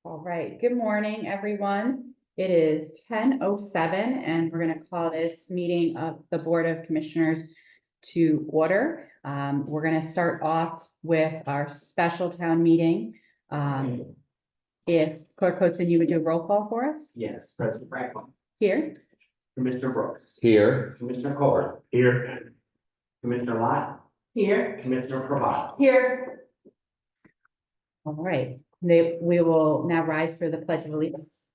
All right, good morning, everyone. It is 10:07 and we're going to call this meeting of the Board of Commissioners to order. We're going to start off with our special town meeting. If Clerk Hotzen, you would do a roll call for us Yes, President Franklin, here. Commissioner Brooks, Here. Commissioner Kohler, Here. Commissioner Lott, Here. Commissioner Provado. Here. All right, we will now rise for the Pledge of Allegiance.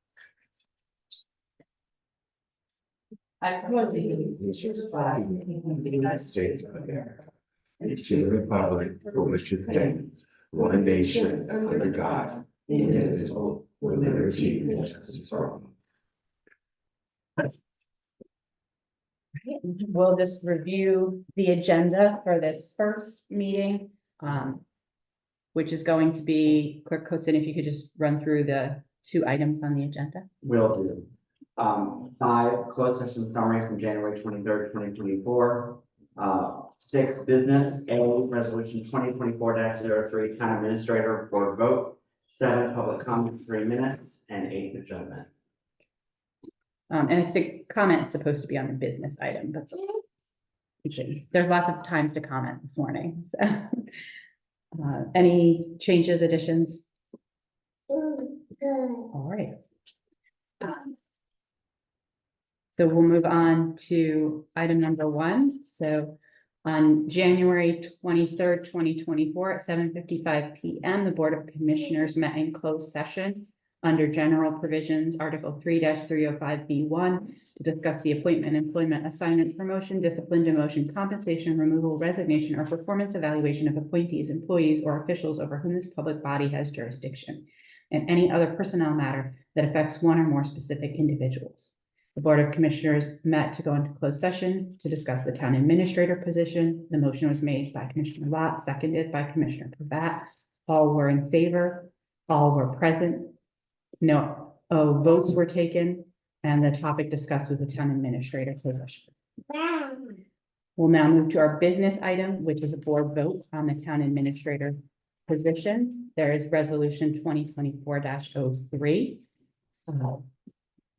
I pledge allegiance to the flag of the United States of America And to the republic for which it stands, one nation under God, indivisible, with liberty and justice for all. We'll just review the agenda for this first meeting, which is going to be, Clerk Hotzen, if you could just run through the two items on the agenda. Will do. 5, closed session summary from January 23rd, 2024. 6, business, A, resolution 2024-03, town administrator for vote. 7, public comment, 3 minutes, and 8, adjournment. And I think comment is supposed to be on the business item, but there's lots of times to comment this morning, so. Any changes, additions? All right. So we'll move on to item number 1. So on January 23rd, 2024 at 7:55 PM, the Board of Commissioners met in closed session under general provisions, Article 3-305B1, to discuss the appointment, employment, assignment, promotion, discipline, demotion, compensation, removal, resignation, or performance evaluation of appointees, employees, or officials over whom this public body has jurisdiction, and any other personnel matter that affects one or more specific individuals. The Board of Commissioners met to go into closed session to discuss the town administrator position. The motion was made by Commissioner Lott, seconded by Commissioner Pravat. All were in favor. All were present. No votes were taken, and the topic discussed was the town administrator position. We'll now move to our business item, which is a board vote on the town administrator position. There is resolution 2024-03.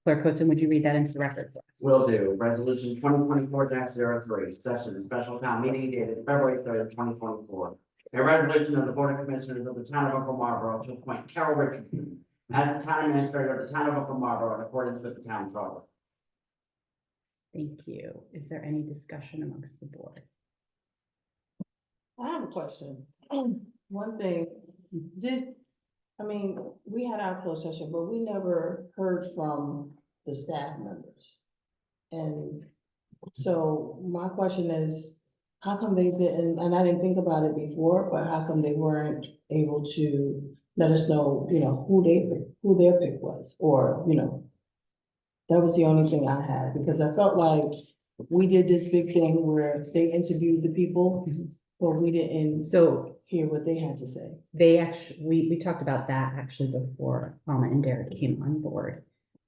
Clerk Hotzen, would you read that into the record for us? Will do. Resolution 2024-03, session, special town meeting dated February 3rd, 2024. A resolution of the Board of Commissioners of the Town of Upper Marlboro to appoint Carol Richardson as the town administrator of the Town of Upper Marlboro in accordance with the town charter. Thank you. Is there any discussion amongst the board? I have a question. One thing, we had our closed session, but we never heard from the staff members. And so my question is, how come they didn't, and I didn't think about it before, but how come they weren't able to let us know, who their pick was, or, that was the only thing I had, because I felt like we did this big thing where they interviewed the people, but we didn't So hear what they had to say. they actually, we talked about that actually before Alma and Derek came on board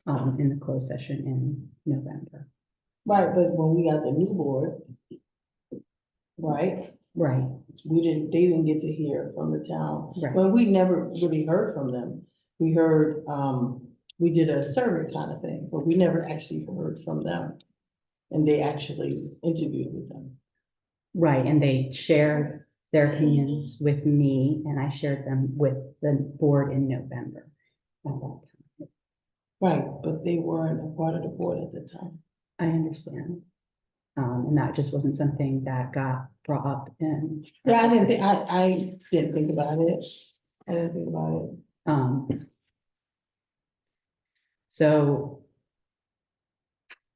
in the closed session in November. Right, but when we got the new board, right, Right, they didn't get to hear from the town. right. Well, we never really heard from them. We heard, we did a survey kind of thing, but we never actually heard from them. And they actually interviewed with them. Right, and they shared their opinions with me, and I shared them with the board in November. At that time. Right, but they weren't a part of the board at the time. I understand. And that just wasn't something that got brought up in. Yeah, I didn't think about it. I didn't think about it. So,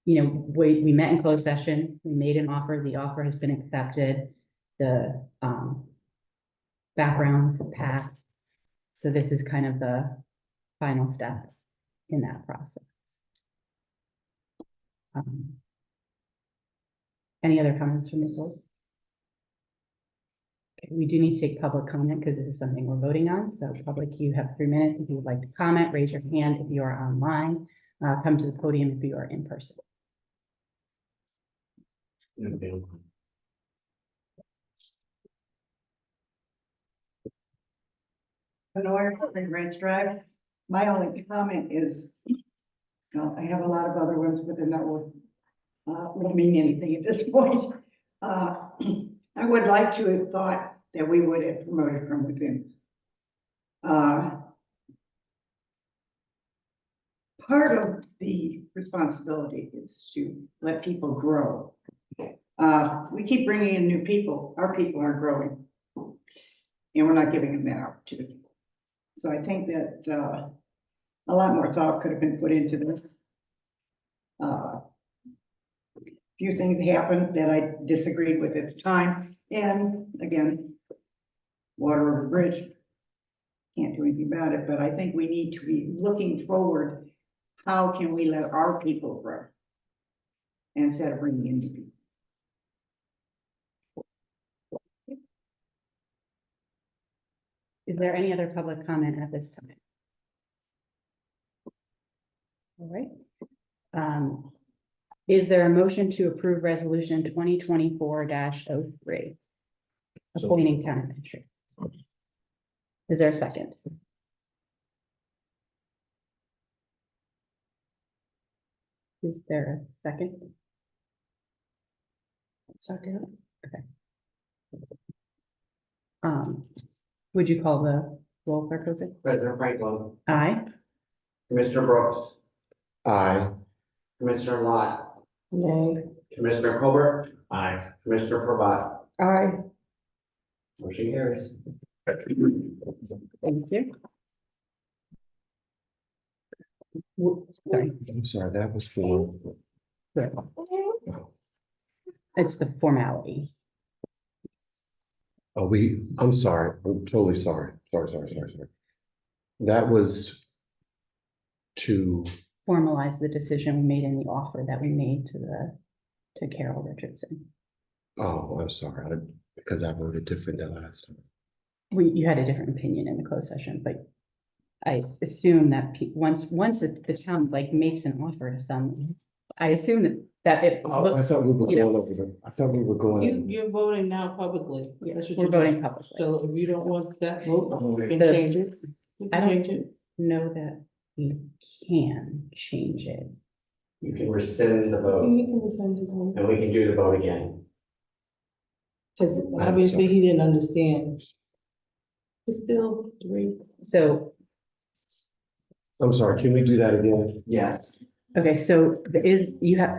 we met in closed session, we made an offer, the offer has been accepted, the backgrounds have passed. So this is kind of the final step in that process. Any other comments from the board? Okay, we do need to take public comment because this is something we're voting on. So public, you have 3 minutes. If you would like to comment, raise your hand if you are online. Come to the podium if you are in person. Benoit, Ranch Drive. My only comment is, I have a lot of other ones, but they're not worth, won't mean anything at this point. I would like to have thought that we would have promoted from within. Part of the responsibility is to let people grow. We keep bringing in new people, our people aren't growing. And we're not giving them that opportunity. So I think that, a lot more thought could have been put into this. Few things happened that I disagreed with at the time, and again, water over the bridge. Can't do anything about it, but I think we need to be looking forward. How can we let our people grow? Instead of bringing in new people. Is there any other public comment at this time? All right. Is there a motion to approve resolution 2024-03? Appointing town administrator. Is there a second? Is there a second? Second. Would you call the roll, clerk Joseph? President Franklin, Aye. Commissioner Brooks, Aye. Commissioner Lott, Nay. Commissioner Colbert, Aye. Commissioner Pravat. Aye. Motion carries. Thank you. Sorry, I'm sorry, that was for. it's the formality. Oh, I'm sorry, I'm totally sorry. Sorry. That was to, Formalize the decision we made in the offer that we made to Carol Richardson. oh, I'm sorry, because I voted different than last time. You had a different opinion in the closed session, but I assume that once the town like makes an offer to someone, I assume that it Oh, I looks, thought we were you know. going over I thought we were going. You're voting now publicly. yeah, That's what we're you're voting doing. publicly. So if you don't want that vote, you can The- change it. You I can don't- change it. Know that we can change it. You can rescind the vote You can rescind his vote. and we can do the vote again. Cause obviously he didn't understand. It's still three. So, I'm sorry, can we do that again? Yes. okay, so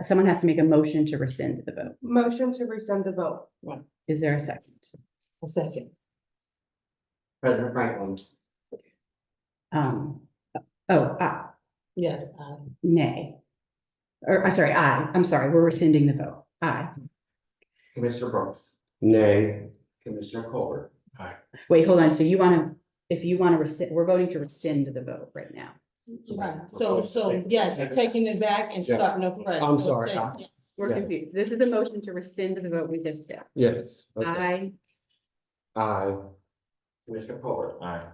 someone has to make a motion to rescind the vote. Motion to rescind the vote. Is there a second? A second. President Franklin, Yes. Nay. Or, I'm sorry, aye. I'm sorry, we're rescinding the vote. Aye. Commissioner Brooks, Nay. Commissioner Colbert, Wait, hold on. So if you want to rescind, we're voting to rescind the vote right now. Right, so yes, taking it back and Yeah. starting afresh. I'm sorry, Okay. Yes. We're Yes. confused. This is the motion to rescind the vote we just did. Yes. Okay. Aye. Aye. Commissioner Colbert, Aye.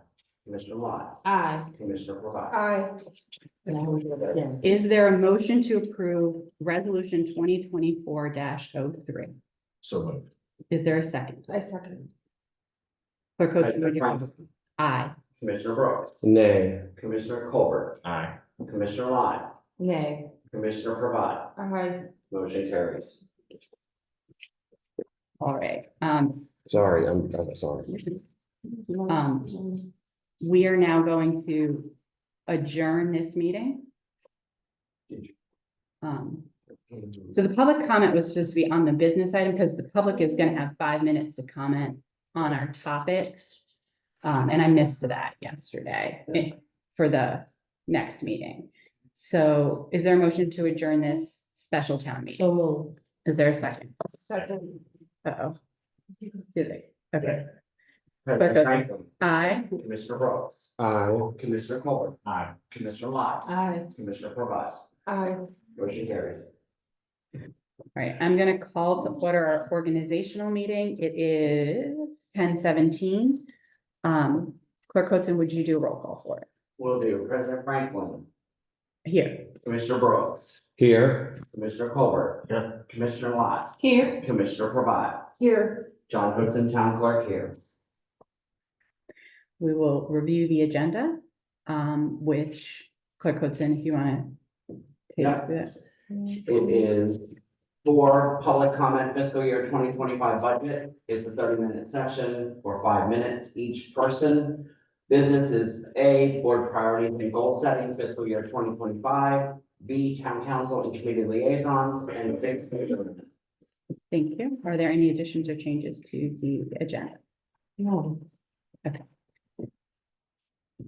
Commissioner Lott, Aye. Commissioner Pravat. Aye. Yes. Is there a motion to approve resolution 2024-03? So moved. Is there a second? I second. Clerk Hope, President Franklin, aye. Commissioner Brooks, Nay. Commissioner Colbert, Aye. Commissioner Lott, Nay. Commissioner Pravat. Aye. Motion carries. All right. Sorry, I'm sorry. We are now going to adjourn this meeting. So the public comment was supposed to be on the business item because the public is going to have 5 minutes to comment on our topics. And I missed that yesterday for the next meeting. So is there a motion to adjourn this special town meeting? So moved. Is there a second? Second. Uh-oh. Do they? Okay. President Franklin, Aye. Commissioner Brooks, Aye. Commissioner Colbert, Aye. Commissioner Lott, Aye. Commissioner Pravat. Aye. Motion carries. All right, I'm gonna call to order our organizational meeting. It is 10:17. Clerk Hotzen, would you do a roll call for it? Will do. President Franklin, Here. Commissioner Brooks, Here. Commissioner Colbert. Yeah. Commissioner Lott, Here. Commissioner Pravat, Here. John Hudson, Town Clerk here. We will review the agenda. which Clerk Hotzen, if you want to take Yeah. it. It is for public comment fiscal year 2025 budget. It's a 30-minute session for 5 minutes each person. Business is A, board priorities and goal setting fiscal year 2025. B, town council and committee liaisons, and 6. Thank you. Are there any additions or changes to the agenda? No.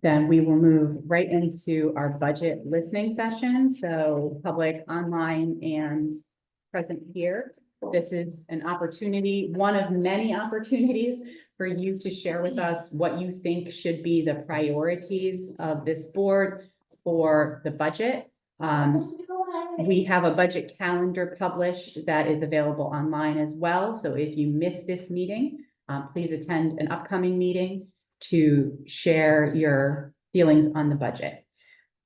Then we will move right into our budget listening session. So public, online, and present here. This is an opportunity, one of many opportunities for you to share with us what you think should be the priorities of this board for the budget. We have a budget calendar published that is available online as well. So if you miss this meeting, please attend an upcoming meeting to share your feelings on the budget.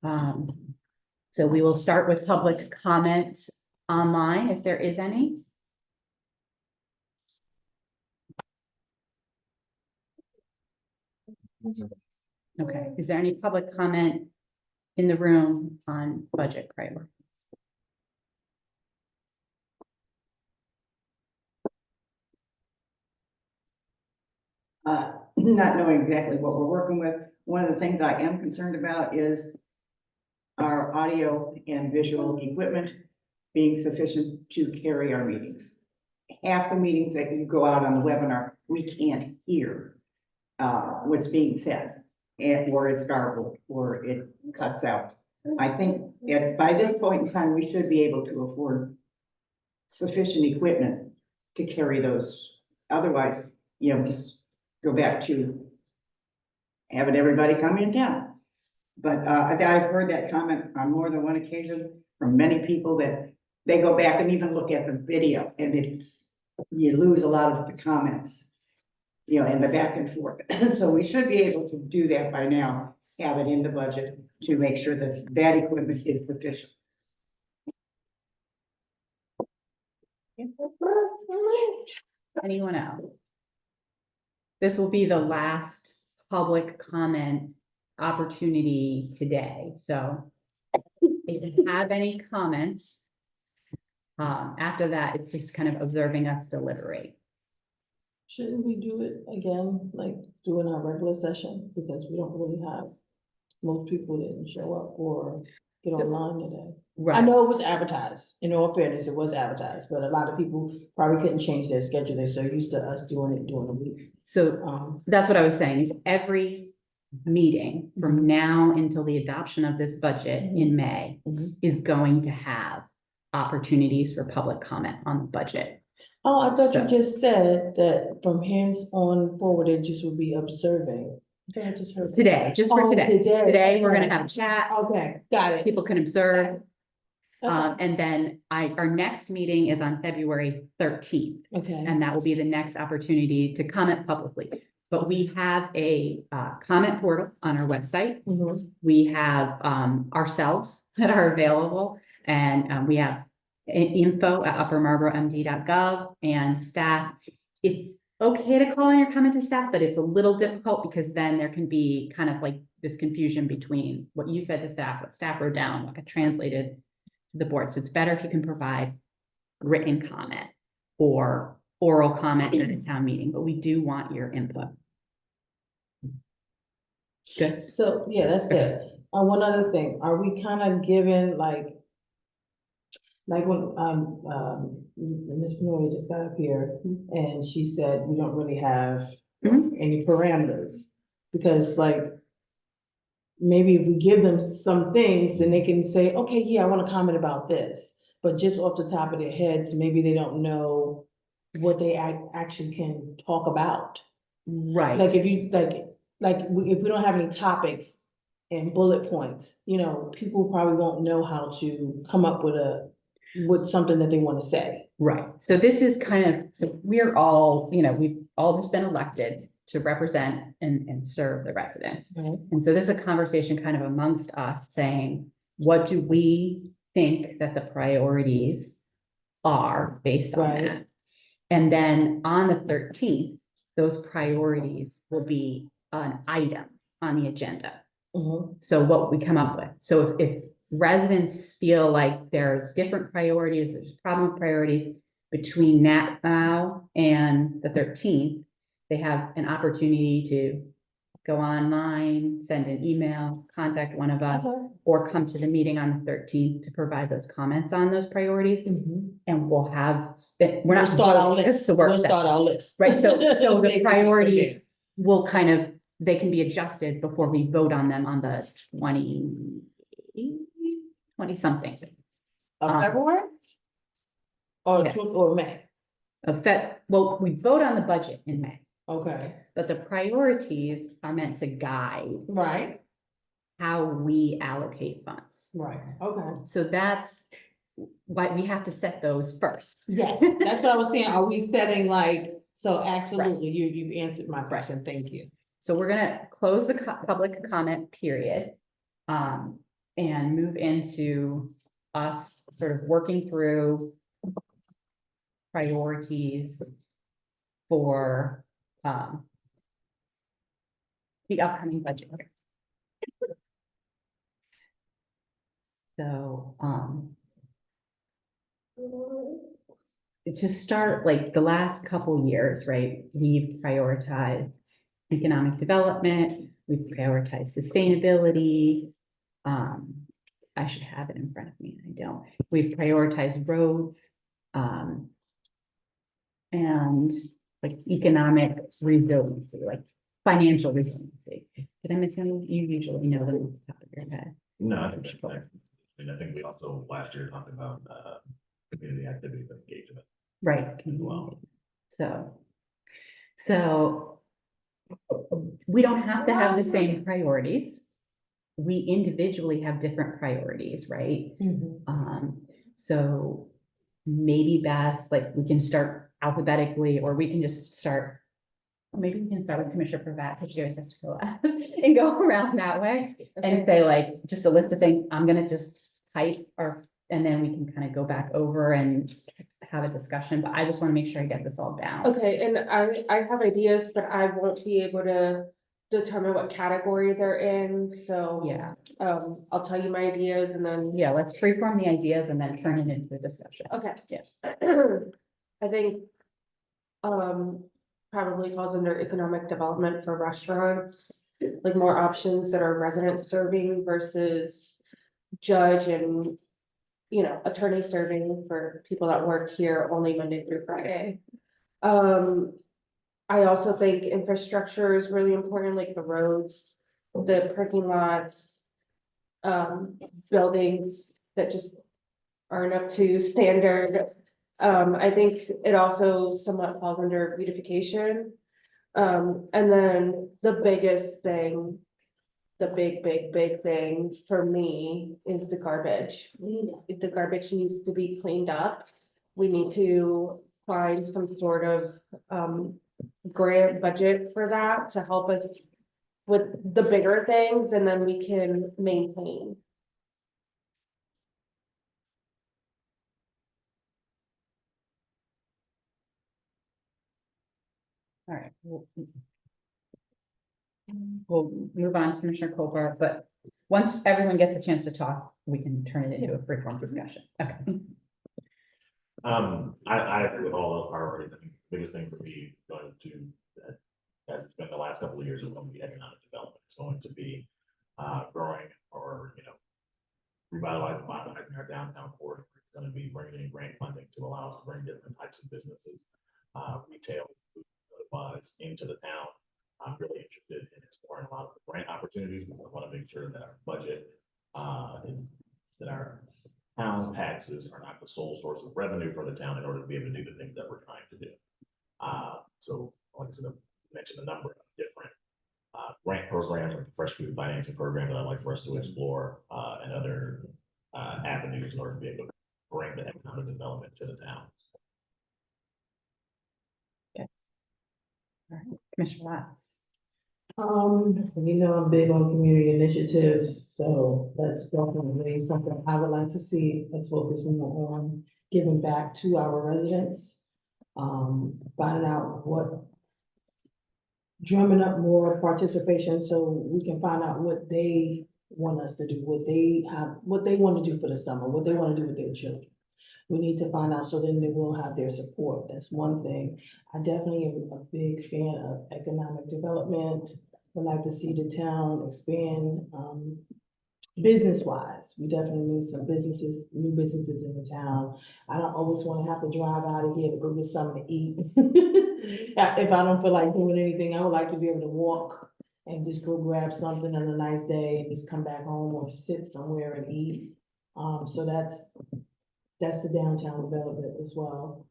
So we will start with public comments online, if there is any. Okay, is there any public comment in the room on budget priorities? Not knowing exactly what we're working with, one of the things I am concerned about is our audio and visual equipment being sufficient to carry our meetings. Half the meetings that you go out on the webinar, we can't hear what's being said, or it's garbled, or it cuts out. I think that by this point in time, we should be able to afford sufficient equipment to carry those. Otherwise, just go back to having everybody come in town. But I've heard that comment on more than one occasion from many people that they go back and even look at the video, and you lose a lot of the comments, and the back and forth. So we should be able to do that by now, have it in the budget to make sure that that equipment is sufficient. Anyone else? This will be the last public comment opportunity today, so if you have any comments, after that, it's just kind of observing us deliberate. Shouldn't we do it again, like doing our regular session, because we don't really have, most people didn't show up or get online today. I Right, know it was advertised, in all fairness, it was advertised, but a lot of people probably couldn't change their schedule, they're so used to us doing it during the week. so that's what I was saying, is every meeting from now until the adoption of this budget in May Mhm. is going to have opportunities for public comment on the budget. Oh, I thought you So- just said that from hands on forward, it just would be observing. I thought I just heard. Today, just for Oh, today. today, Today, we're okay. gonna have a chat, Okay, got it. people can observe. Okay. And then our next meeting is on February 13th, Okay, and that will be the next opportunity to comment publicly. But we have a comment portal on our website. mhm, We have ourselves that are available, and we have info@uppermarlboromd.gov and staff. It's okay to call in your comment to staff, but it's a little difficult because then there can be kind of like this confusion between what you said to staff, what staff wrote down, what got translated to the board. So it's better if you can provide written comment or oral comment in a town meeting, but we do want your input. Good. so, yeah, that's good. One other thing, are we kind of given like when, Ms. Pinoy just got up here and she said, we don't really have Mhm. any parameters. Because like, maybe if we give them some things, then they can say, okay, yeah, I want to comment about this. But just off the top of their heads, maybe they don't know what they actually can talk about. Right. Like if you, if we don't have any topics and bullet points, people probably won't know how to come up with something that they want to say. Right, so this is kind of, so we're all, we've all just been elected to represent and serve the residents. Right. And so this is a conversation kind of amongst us saying, what do we think that the priorities are based on Right. that? And then on the 13th, those priorities will be an item on the agenda. Mhm. So what we come up with. So if residents feel like there's different priorities, there's a problem with priorities between now and the 13th, they have an opportunity to go online, send an email, contact one of us, or come to the meeting on the 13th to provide those comments on those priorities. Mhm. And we'll have, we're We'll not start our voting, this list. is the work We'll session. start our list. Right, so the Basically, priorities okay. will kind of, they can be adjusted before we vote on them on the 20 something. Of February? Or Yeah. or May? Well, we vote on the budget in May, Okay, but the priorities are meant to guide right, how we allocate funds. right, okay. So that's why we have to set those first. Yes, that's what I was saying. Are we setting like, so absolutely, you've answered my question. Thank you. So we're gonna close the public comment period. And move into us sort of working through priorities for, the upcoming budget year. So, it's to start, like, the last couple years, right, we've prioritized economic development, we've prioritized sustainability. I should have it in front of me, I don't. We've prioritized roads, and like economic resiliency, like financial resiliency. Did I miss any? You usually know them off the top of your head. No, I think that's correct. And I think we also last year talked about community activity and engagement. Right. Wow. So we don't have to have the same priorities. We individually have different priorities, right? So maybe best, like, we can start alphabetically, or we can just start, maybe we can start with Commissioner Pravat, because she always has to go out and go around that way. And say, like, just a list of things, I'm gonna just type, and then we can kind of go back over and have a discussion, but I just want to make sure I get this all down. Okay, and I have ideas, but I won't be able to determine what category they're in, so. Yeah, I'll tell you my ideas and then. yeah, let's freeform the ideas and then turn it into a discussion. Okay. Yes. I think, probably falls under economic development for restaurants, like more options that are resident serving versus judge and, you know, attorney serving for people that work here only Monday through Friday. I also think infrastructure is really important, like the roads, the parking lots, buildings that just aren't up to standard. I think it also somewhat falls under beautification. And then the biggest thing, the big thing for me is the garbage. The garbage needs to be cleaned up. We need to find some sort of grant budget for that to help us with the bigger things, and then we can maintain. All right. We'll move on to Commissioner Colbert, but once everyone gets a chance to talk, we can turn it into a freeform discussion. Okay. I agree with all those priorities. I think the biggest thing for me going to, as it's been the last couple of years, is going to be economic development. It's going to be growing or, revitalizing, modernizing our downtown core. It's going to be bringing in grant funding to allow us to bring different types of businesses, retail, wise, into the town. I'm really interested in exploring a lot of the grant opportunities. We want to make sure that our budget that our town taxes are not the sole source of revenue for the town in order to be able to do the things that we're trying to do. So, like I said, I mentioned a number of different grant programs, like the fresh food financing program that I'd like for us to explore, and other avenues in order to be able to bring the economic development to the town. Yes. All right, Commissioner Watts. I'm big on community initiatives, so that's definitely something I would like to see us focus more on giving back to our residents. Finding out what drumming up more participation so we can find out what they want us to do, what they have, what they want to do for the summer, what they want to do with their children. We need to find out so then they will have their support. That's one thing. I definitely am a big fan of economic development. Would like to see the town expand, business wise. We definitely need some businesses, new businesses in the town. I don't always want to have to drive out of here to go get something to eat. If I don't feel like doing anything, I would like to be able to walk and just go grab something on a nice day and just come back home or sit somewhere and eat. So that's the downtown development as well.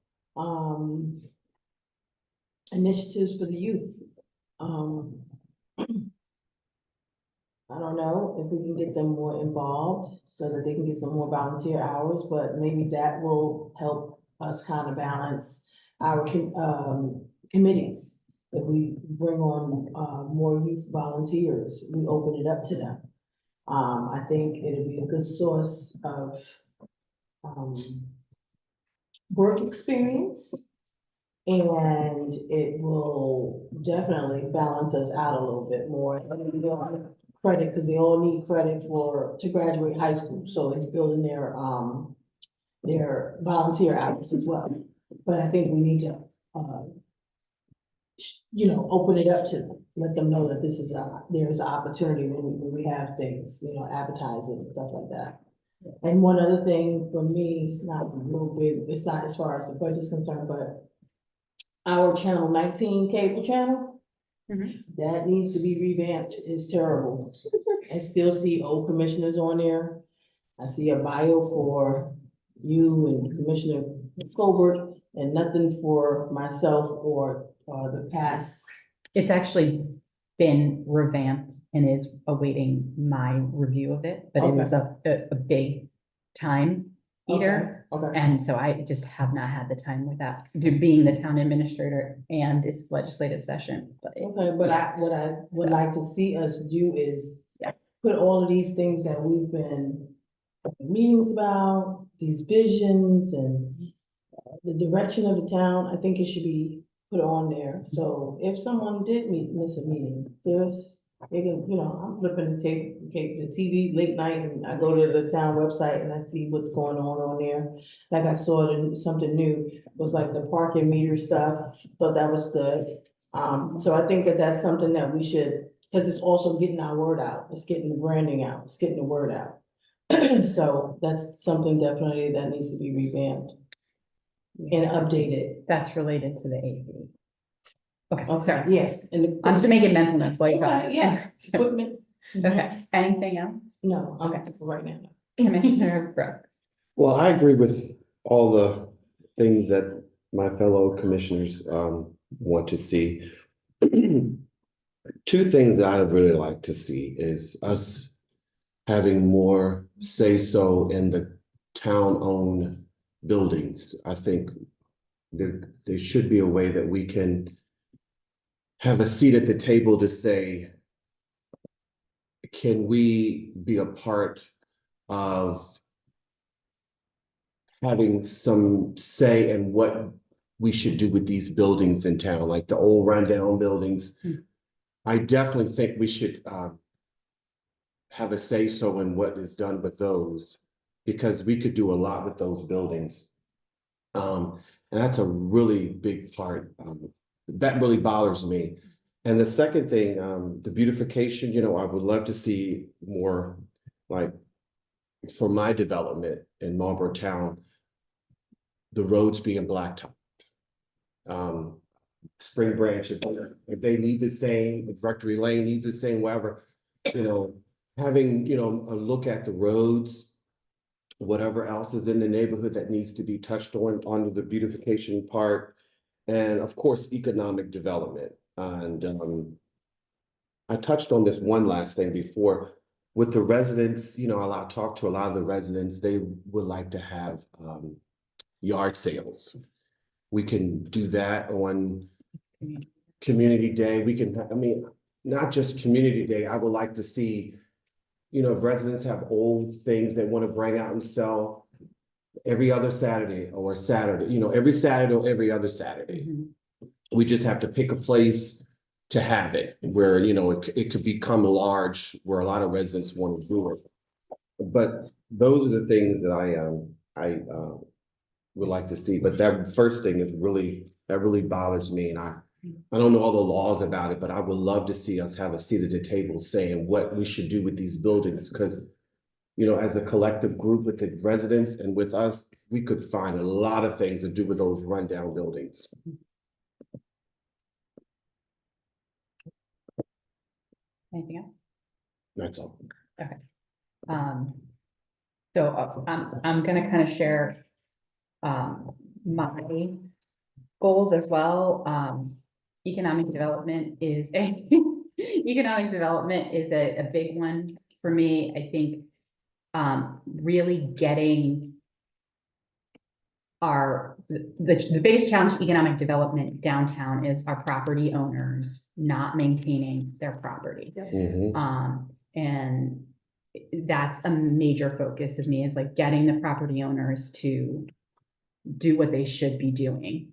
Initiatives for the youth. I don't know if we can get them more involved so that they can get some more volunteer hours, but maybe that will help us kind of balance our committees. If we bring on more youth volunteers, we open it up to them. I think it'll be a good source of work experience. And it will definitely balance us out a little bit more. I mean, they all need credit, because they all need credit to graduate high school, so it's building their volunteer hours as well. But I think we need to, open it up to them, let them know that this is there's an opportunity when we have things, advertising and stuff like that. And one other thing for me, it's not real big, it's not as far as the budget's concerned, but our channel 19 cable channel, that needs to be revamped. It's terrible. I still see old commissioners on there. I see a bio for you and Commissioner Colbert and nothing for myself or the past. It's actually been revamped and is awaiting my review of it, but it was a big time eater. Okay. And so I just have not had the time with that, being the town administrator and this legislative session, but. Okay, but what I would like to see us do is Yeah. put all of these things that we've been meetings about, these visions and the direction of the town, I think it should be put on there. So if someone did miss a meeting, they can, I'm flipping the TV late night and I go to the town website and I see what's going on there. Like I saw something new, was like the parking meter stuff, thought that was good. So I think that's something that we should, because it's also getting our word out, it's getting the branding out, it's getting the word out. So that's something definitely that needs to be revamped and updated. That's related to the AV. Okay, sorry. Yeah. And I'm just making mental notes while you got it. Yeah, equipment. Okay, anything else? No, Okay. right now. Commissioner Brooks. Well, I agree with all the things that my fellow commissioners want to see. Two things that I'd really like to see is us having more say-so in the town-owned buildings. I think there should be a way that we can have a seat at the table to say, can we be a part of having some say in what we should do with these buildings in town, like the old rundown buildings? I definitely think we should have a say-so in what is done with those, because we could do a lot with those buildings. And that's a really big part. That really bothers me. And the second thing, the beautification, I would love to see more, like, for my development in Marlboro Town, the roads being blacktop. Spring Branch, if they need the same, if Rectory Lane needs the same, whatever, having, a look at the roads, whatever else is in the neighborhood that needs to be touched on the beautification part, and of course, economic development. And I touched on this one last thing before with the residents. I talked to a lot of the residents. They would like to have yard sales. We can do that on Community Day. We can, not just Community Day. I would like to see, if residents have old things they want to bring out and sell every other Saturday or Saturday, every Saturday or every other Saturday. We just have to pick a place to have it, where, you know, it could become large, where a lot of residents want to do it. But those are the things that I would like to see, but that first thing is that really bothers me, and I don't know all the laws about it, but I would love to see us have a seat at the table saying what we should do with these buildings, because you know, as a collective group with the residents and with us, we could find a lot of things to do with those rundown buildings. Anything else? That's all. Um, so I'm gonna kind of share my goals as well. Economic development is a a big one for me. I think really getting the biggest challenge of economic development downtown is our property owners not maintaining their property. Mhm. And that's a major focus of me, is like getting the property owners to do what they should be doing,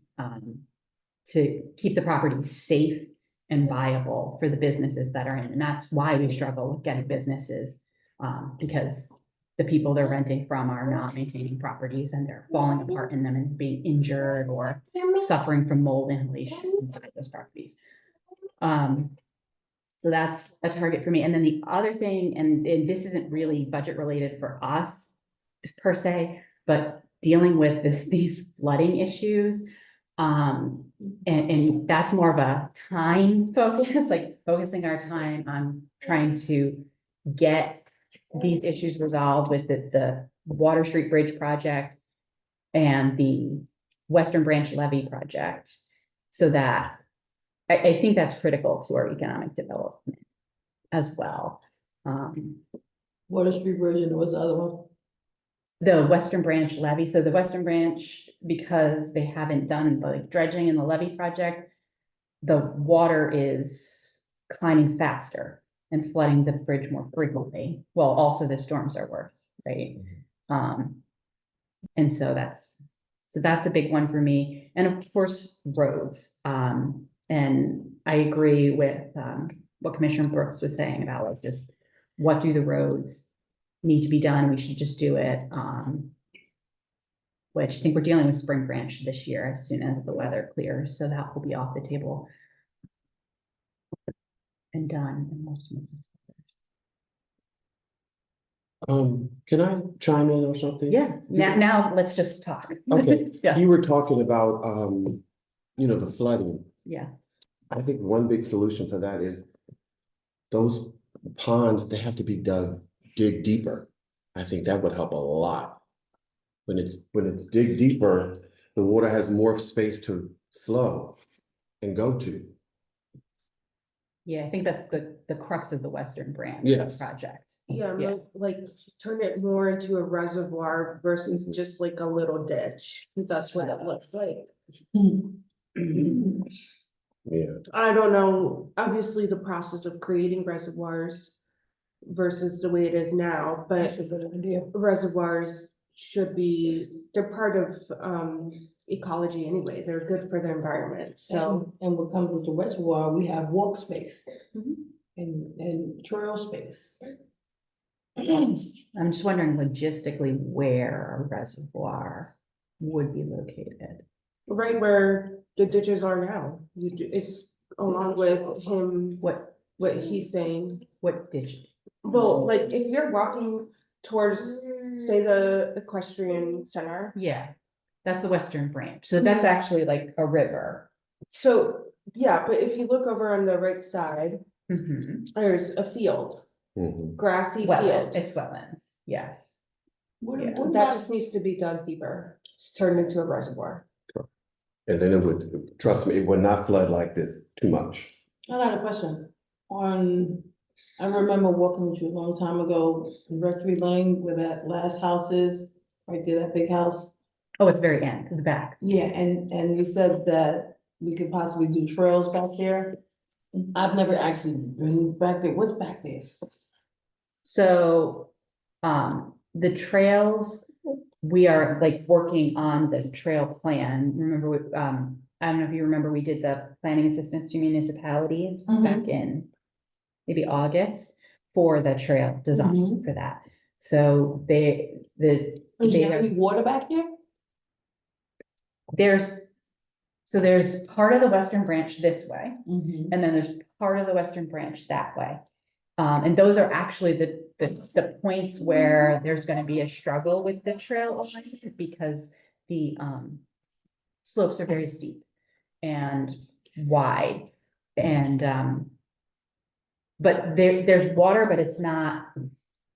to keep the property safe and viable for the businesses that are in. And that's why we struggle with getting businesses, because the people they're renting from are not maintaining properties, and they're falling apart in them and being injured or suffering from mold inhalation inside those properties. So that's a target for me. And then the other thing, and this isn't really budget related for us per se, but dealing with these flooding issues. And that's more of a time focus, like focusing our time on trying to get these issues resolved with the Water Street Bridge project and the Western Branch Levee project. So that I think that's critical to our economic development as well. Water Street Bridge, and what's the other one? The Western Branch Levee, so the Western Branch, because they haven't done the like dredging in the levee project, the water is climbing faster and flooding the bridge more frequently. Well, also the storms are worse, right? And so that's a big one for me. And of course, roads. And I agree with what Commissioner Brooks was saying about like just what do the roads need to be done? We should just do it. Which I think we're dealing with Spring Branch this year as soon as the weather clears, so that will be off the table and done. Can I chime in or something? Yeah, now let's just talk. Okay, Yeah, you were talking about, you know, the flooding. yeah, I think one big solution for that is those ponds, they have to be dig deeper. I think that would help a lot. When it's dig deeper, the water has more space to flow and go to. yeah, I think that's the crux of the Western Branch Yes. project. Yeah, Yeah. like turn it more into a reservoir versus just like a little ditch. That's what it looks like. Yeah. I don't know, obviously the process of creating reservoirs versus the way it is now, but That's a good idea. reservoirs should be, they're part of ecology anyway. They're good for the environment, so. And what comes with the reservoir, we have walk space Mhm. and trail space. I'm just wondering logistically where a reservoir would be located. Right where the ditches are now, it's along with him, what he's saying. What ditch? Well, like if you're walking towards, say, the equestrian center. Yeah, that's the Western Branch. So that's actually like a river. So, yeah, but if you look over on the right side, Mhm. there's a field, Mhm. grassy Wetland, field. it's wetlands, yes. Yeah. That just needs to be dug deeper. It's turned into a reservoir. And then it would, trust me, it would not flood like this too much. I got a question. I remember walking with you a long time ago, Rectory Lane, where that last house is, right there, that big house. Oh, it's very end, the back. Yeah, and you said that we could possibly do trails back there. I've never actually been back there. What's back there? So, the trails, we are like working on the trail plan. Remember, I don't know if you remember, we did the planning assistance to municipalities back in maybe August for the trail design for that. So Is there any water back there? there's part of the western branch this way, and then there's part of the western branch that way. And those are actually the points where there's gonna be a struggle with the trail alignment because the slopes are very steep and wide. And but there's water, but it's not.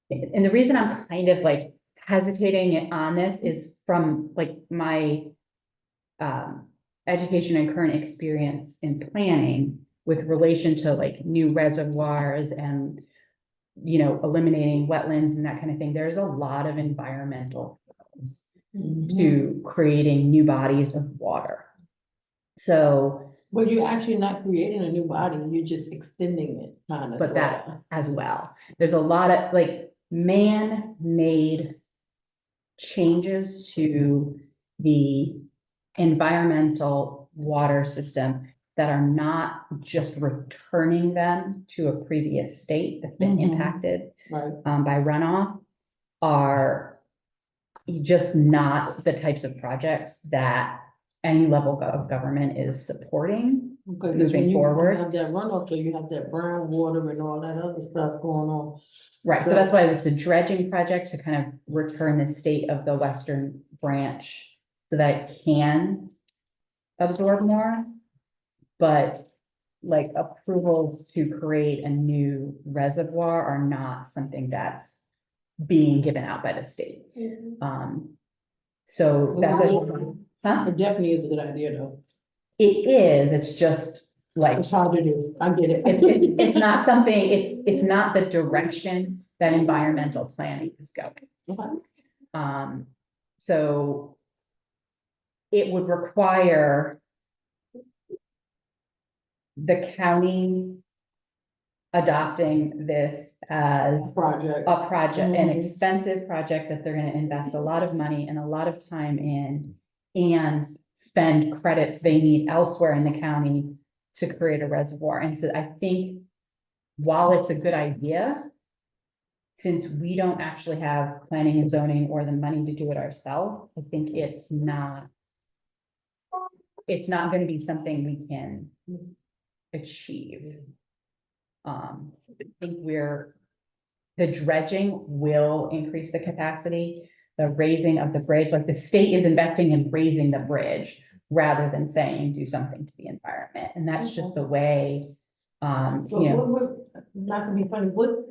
And the reason I'm kind of like hesitating on this is from like my education and current experience in planning with relation to like new reservoirs and, you know, eliminating wetlands and that kind of thing. There's a lot of environmental problems to creating new bodies of water. So, But you're actually not creating a new body, you're just extending it kind of. but that as well, there's a lot of like man-made changes to the environmental water system that are not just returning them to a previous state that's been impacted Right. by runoff, are just not the types of projects that any level of government is supporting. Okay, 'cause Moving when you forward. have that runoff, so you have that brown water and all that other stuff going on. Right, so that's why it's a dredging project to kind of return the state of the western branch so that it can absorb more. But like approvals to create a new reservoir are not something that's being given out by the state. So that's huh? It definitely is a good idea though. It is, it's just like. It's hard to do, I get it. It's not something, it's not the direction that environmental planning is going. Okay. So it would require the county adopting this as Project. a project, an Mhm. expensive project that they're gonna invest a lot of money and a lot of time in and spend credits they need elsewhere in the county to create a reservoir. And so I think while it's a good idea, since we don't actually have planning and zoning or the money to do it ourselves, I think it's not gonna be something we can achieve. I think the dredging will increase the capacity, the raising of the bridge, like the state is investing in raising the bridge rather than saying do something to the environment. And that's just the way, So you know, not to be funny, what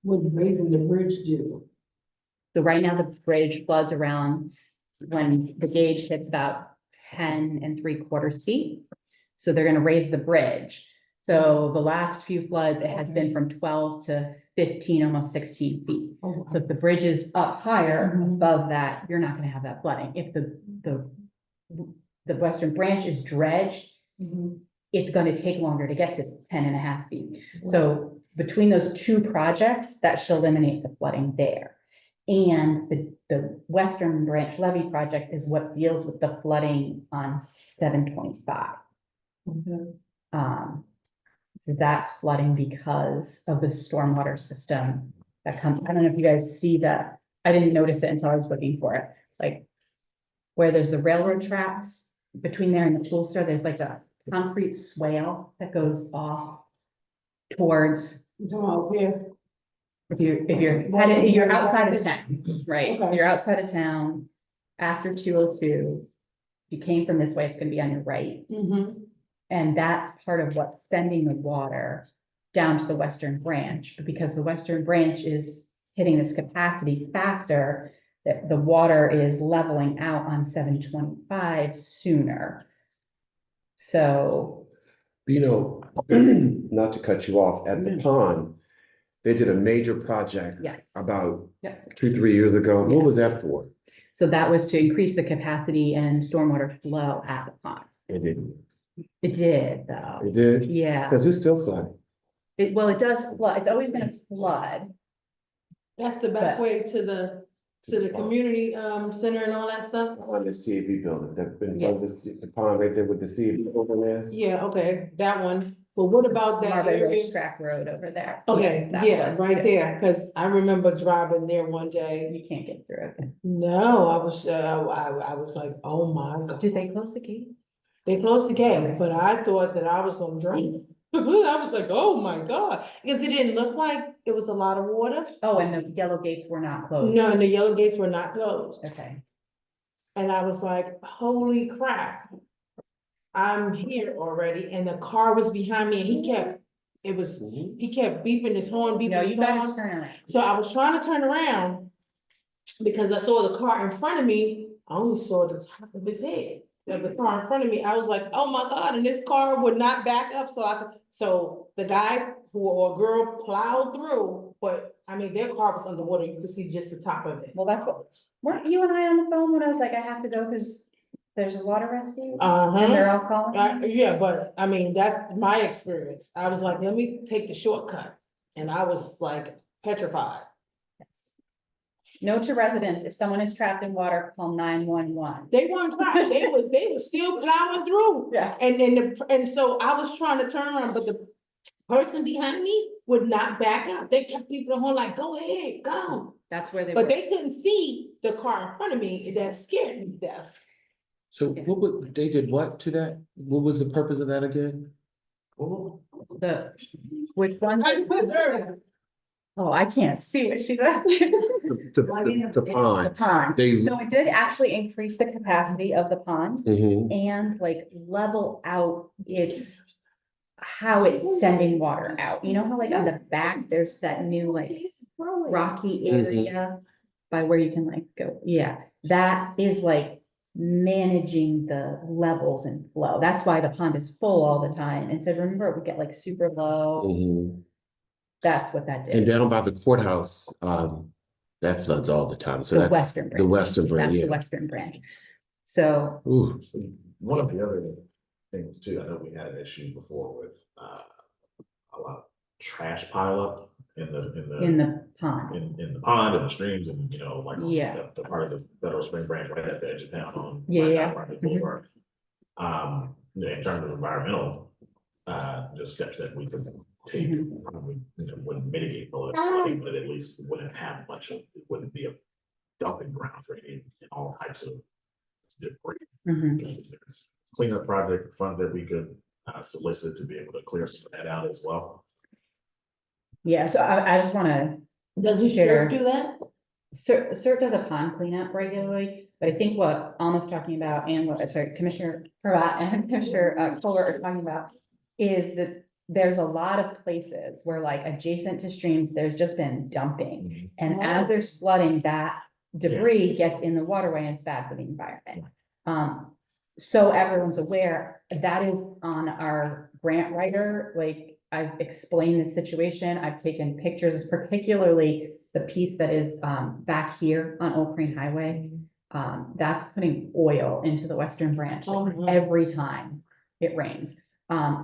would raising the bridge do? so right now the bridge floods around when the gauge hits about 10 3/4 feet. So they're gonna raise the bridge. So the last few floods, it has been from 12 to 15, almost 16 feet. Oh, So if the bridge is up higher Mhm. above that, you're not gonna have that flooding. If the western branch is dredged, mhm. it's gonna take longer to get to 10 1/2 feet. So between those two projects, that should eliminate the flooding there. And the western branch levee project is what deals with the flooding on 725. Okay. So that's flooding because of the stormwater system that comes, I don't know if you guys see that. I didn't notice it until I was looking for it, like where there's the railroad tracks between there and the pool store, there's like a concrete swale that goes off towards, You talking about here? if you're outside of town, right? Okay. You're outside of town after 202. If you came from this way, it's gonna be on your right. Mm-hmm. And that's part of what's sending the water down to the western branch, but because the western branch is hitting this capacity faster, that the water is leveling out on 725 sooner. So, You know, not to cut you off, at the pond, they did a major project yes, about Yep. 2 3 years ago. Yeah. What was that for? so that was to increase the capacity and stormwater flow at the pond. It didn't. It did though, It did? yeah, Cause it's still flooding. well, it does flood, it's always gonna flood. That's the back But- way to the To the pond. community, center and all that stuff? On the CAB building, that been Yeah. from the pond right there with the CAB over there. Yeah, okay, that one, but what about that Marbury area? Racetrack Road over there. Okay, Yes, that yeah, was, right there, cause I remember driving there one day. You can't get through it. No, I was like, oh my God. Did they close the gate? They closed the gate, but I thought that I was gonna drown. I was like, oh my God, because it didn't look like it was a lot of water. Oh, and the yellow gates were not closed? No, and the yellow gates were not closed. Okay. And I was like, holy crap. I'm here already, and the car was behind me, and he kept beeping his horn, No, beeping you his gotta horn. turn around. So I was trying to turn around because I saw the car in front of me. I only saw the top of his head of the car in front of me. I was like, oh my God, and this car would not back up. So the guy or girl plowed through, but I mean, their car was underwater. You could see just the top of it. Well, that's what, weren't you and I on the phone when I was like, I have to go because there's a water rescue? And they're all calling? me? Yeah, but I mean, that's my experience. I was like, let me take the shortcut. And I was like petrified. Yes. Note to residents, if someone is trapped in water, call 911. They weren't trying, they was still plowing through. Yeah. And so I was trying to turn around, but the person behind me would not back up. They kept people the horn like, go ahead, go. That's where they But were. they couldn't see the car in front of me. That scared me to death. So they did what to that? What was the purpose of that again? The, which one? I put her- Oh, I can't see what she's at. The The pond. pond. They- So it did actually increase the capacity of the pond Mhm. and like level out how it's sending water out. You know how like on the back, there's that new like rocky area by where you can like go, yeah, that is like managing the levels and flow. That's why the pond is full all the time. And so remember, it would get like super low. Mhm. That's what that And did. down by the courthouse, that floods all the time, so The that's western branch. the western branch, That's the yeah. western branch. So, Ooh, One of the other things too, I know we had an issue before with, a lot of trash pileup in in the pond, in the pond and the streams and, like on Yeah. the part of the Federal Spring Branch right at the edge of town on. Yeah. Rocket Boulevard. In terms of environmental, just steps that we could take, Mhm. probably, wouldn't mitigate all that flooding, but at least wouldn't have much of, it wouldn't be a dumping ground for any, and all types of debris. Mhm. There's cleanup project funds that we could solicit to be able to clear some of that out as well. Yeah, so I just wanna, Doesn't Sure. Sheriff do that? CERT does a pond cleanup regularly, but I think what Alma's talking about and what, sorry, Commissioner Pratt and Commissioner Kohler are talking about is that there's a lot of places where like adjacent to streams, there's just been dumping. And as there's flooding, that debris gets in the waterway and it's bad for the environment. So everyone's aware, that is on our grant writer, like I've explained the situation, I've taken pictures, particularly the piece that is back here on Old Crane Highway. That's putting oil into the western branch like, Oh, no. every time it rains.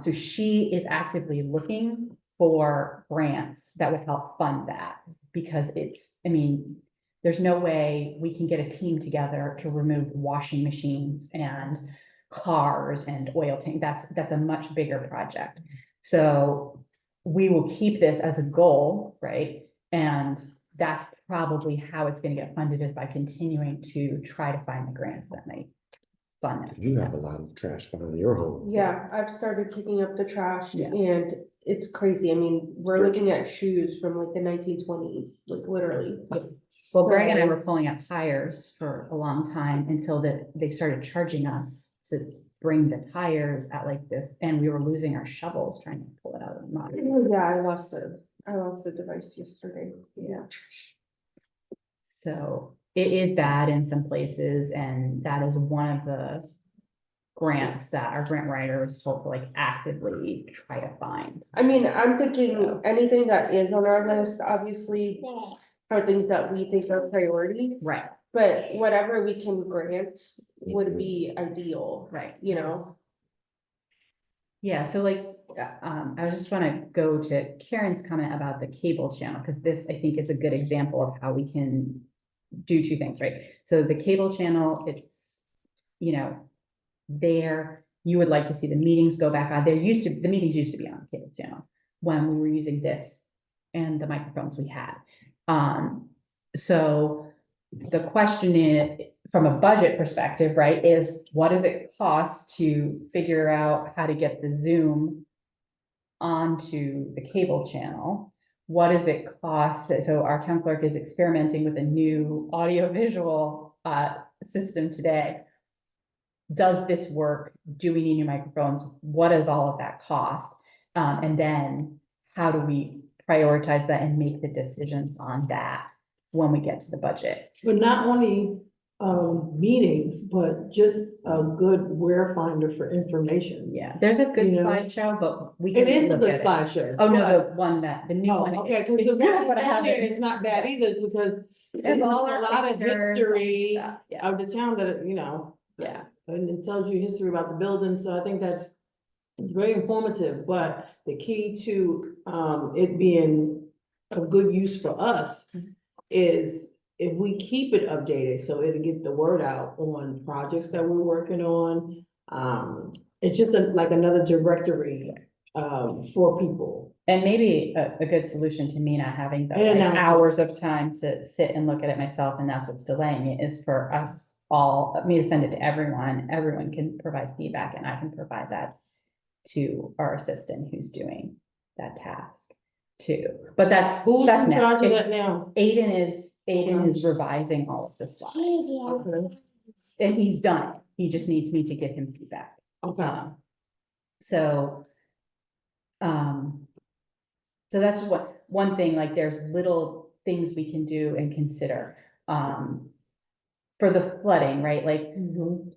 So she is actively looking for grants that would help fund that because I mean, there's no way we can get a team together to remove washing machines and cars and oil tank. That's a much bigger project. So we will keep this as a goal, right? And that's probably how it's gonna get funded is by continuing to try to find the grants that might fund it. you have a lot of trash behind your home. Yeah, I've started picking up the trash Yeah. and it's crazy. I mean, we're looking at shoes from like the 1920s, like literally. Well, Greg and I were pulling out tires for a long time until they started charging us to bring the tires at like this, and we were losing our shovels trying to pull it out of the mud. Yeah, I lost the device yesterday. Yeah. So it is bad in some places, and that is one of the grants that our grant writer was told to like actively try to find. I mean, I'm thinking So- anything that is on our list, obviously, are things that we think are priority, Right, but whatever we can grant would be ideal, right. you know? Yeah, so like, I just wanna go to Karen's comment about the cable channel, because this, I think, is a good example of how we can do two things, right? So the cable channel, it's, you know, there, you would like to see the meetings go back on. The meetings used to be on the cable channel when we were using this and the microphones we had. So the question is, from a budget perspective, right, is what does it cost to figure out how to get the Zoom onto the cable channel? What does it cost? So our town clerk is experimenting with a new audio-visual system today. Does this work? Do we need new microphones? What does all of that cost? And then how do we prioritize that and make the decisions on that when we get to the budget? But not only meetings, but just a good where finder for information. Yeah, there's a good You know? slideshow, but we It can is a look good at it. slideshow. Oh, no, but- the one that, the new Oh, one. okay, because the one But I that's have on there it. is not bad either, because It's there's a all our lot of pictures, history Yeah, yeah, of the town that, you know. yeah. And it tells you history about the building, so I think it's very informative, but the key to, it being a good use for us Mhm. is if we keep it updated, so it'll get the word out on projects that we're working on. It's just like another directory, for people. And maybe a good solution to me not having the And like, announcements. hours of time to sit and look at it myself, and that's what's delaying it, is for us all, me to send it to everyone. Everyone can provide feedback, and I can provide that to our assistant who's doing that task too. But that's Who's in now. charge of It- that now? Aiden is revising all of the slides, Okay. and he's done it. He just needs me to give him feedback. Okay. So. So that's what, one thing, like, there's little things we can do and consider. For the flooding, right, like,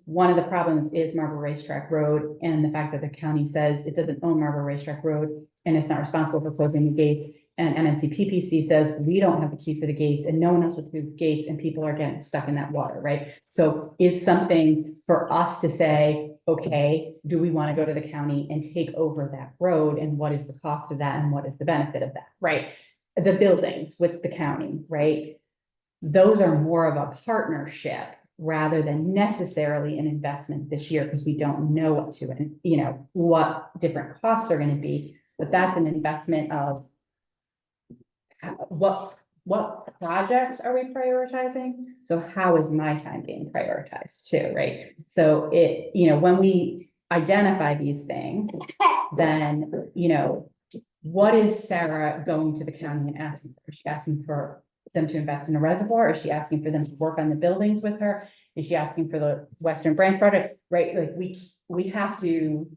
one of the problems is Marble Racetrack Road, and the fact that the county says it doesn't own Marble Racetrack Road, and it's not responsible for closing the gates, and MNCPPC says we don't have the key for the gates, and no one else with the gates, and people are getting stuck in that water, right? So is something for us to say, okay, do we want to go to the county and take over that road, and what is the cost of that, and what is the benefit of that, right? The buildings with the county, right? Those are more of a partnership rather than necessarily an investment this year, because we don't know what to, and you know, what different costs are gonna be, but that's an investment of what projects are we prioritizing? So how is my time being prioritized too, right? So it, you know, when we identify these things, then, you know, what is Sarah going to the county and asking for? Is she asking for them to invest in a reservoir? Is she asking for them to work on the buildings with her? Is she asking for the Western Branch project, right? Like, we have to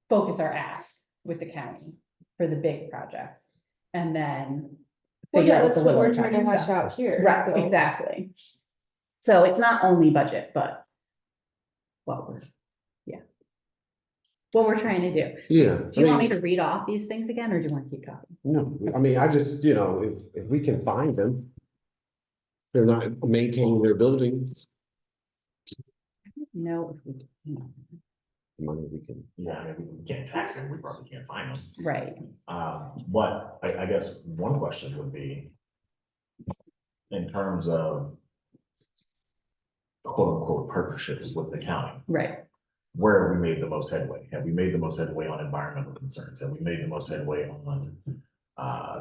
focus our ask with the county for the big projects, and then Well, figure yeah, out that's the what little we're trying to tiny hash stuff. out here. Right, so. exactly. So it's not only budget, but what we're trying to do. Yeah. Do you want me to read off these things again, or do you want to keep talking? No, I mean, I just, you know, if we can find them. They're not maintaining their buildings, No, if we, no, money we can. Yeah, I mean, we can't tax them, we probably can't find them. right, But I guess one question would be, in terms of quote unquote partnerships with the county, right. where have we made the most headway? Have we made the most headway on environmental concerns? Have we made the most headway on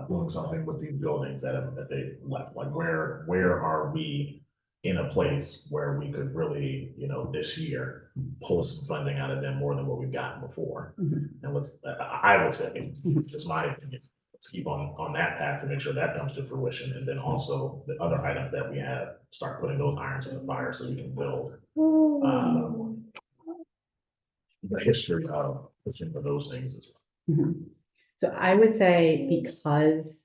doing something with these buildings that they've left? Like, where are we in a place where we could really, you know, this year pull some funding out of them more than what we've gotten before? Mhm. And I would say, Mhm. just my opinion, let's keep on that path to make sure that comes to fruition. And then also the other items that we have, start putting those irons in the fire so we can build the history of pushing for those things as well. Mhm. So I would say, because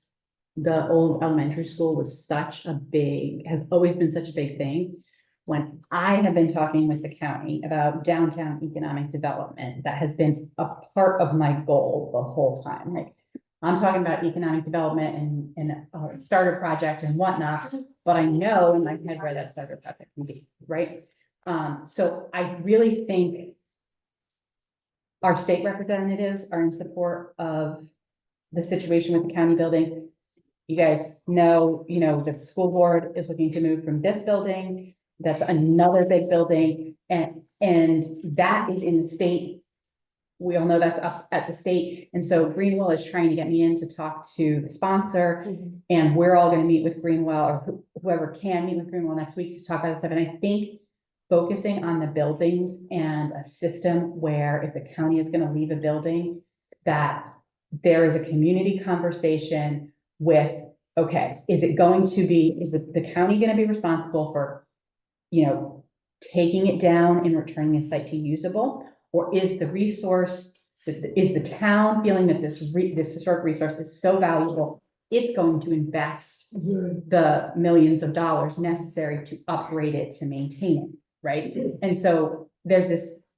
the old elementary school was has always been such a big thing. When I have been talking with the county about downtown economic development, that has been a part of my goal the whole time. Like, I'm talking about economic development and a starter project and whatnot, but I know in my head where that starter project can be, right? So I really think our state representatives are in support of the situation with the county buildings. you guys know, that the school board is looking to move from this building. That's another big building, and that is in the state. We all know that's up at the state, and so Greenwell is trying to get me in to talk to the sponsor. And we're all gonna meet with Greenwell, or whoever can meet with Greenwell next week to talk about this stuff, and I think focusing on the buildings and a system where if the county is gonna leave a building, that there is a community conversation with, okay, is the county gonna be responsible for, taking it down and returning the site to usable? Or is the resource, is the town feeling that this historic resource is so valuable, it's going to invest the millions of dollars necessary to upgrade it, to maintain it, right? And so there's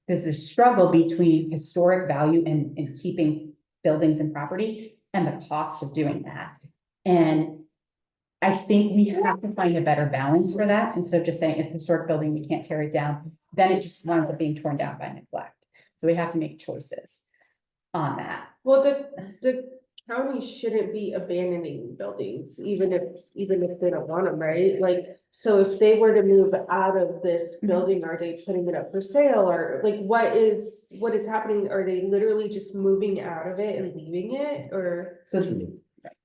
this struggle between historic value and keeping buildings and property and the cost of doing that. And I think we have to find a better balance for that, instead of just saying it's a historic building, we can't tear it down, then it just winds up being torn down by neglect. So we have to make choices on that. Well, the county shouldn't be abandoning buildings, even if they don't want them, right? Like, so if they were to move out of this building, are they putting it up for sale, or like, what is happening? Are they literally just moving out of it and leaving it, or? So,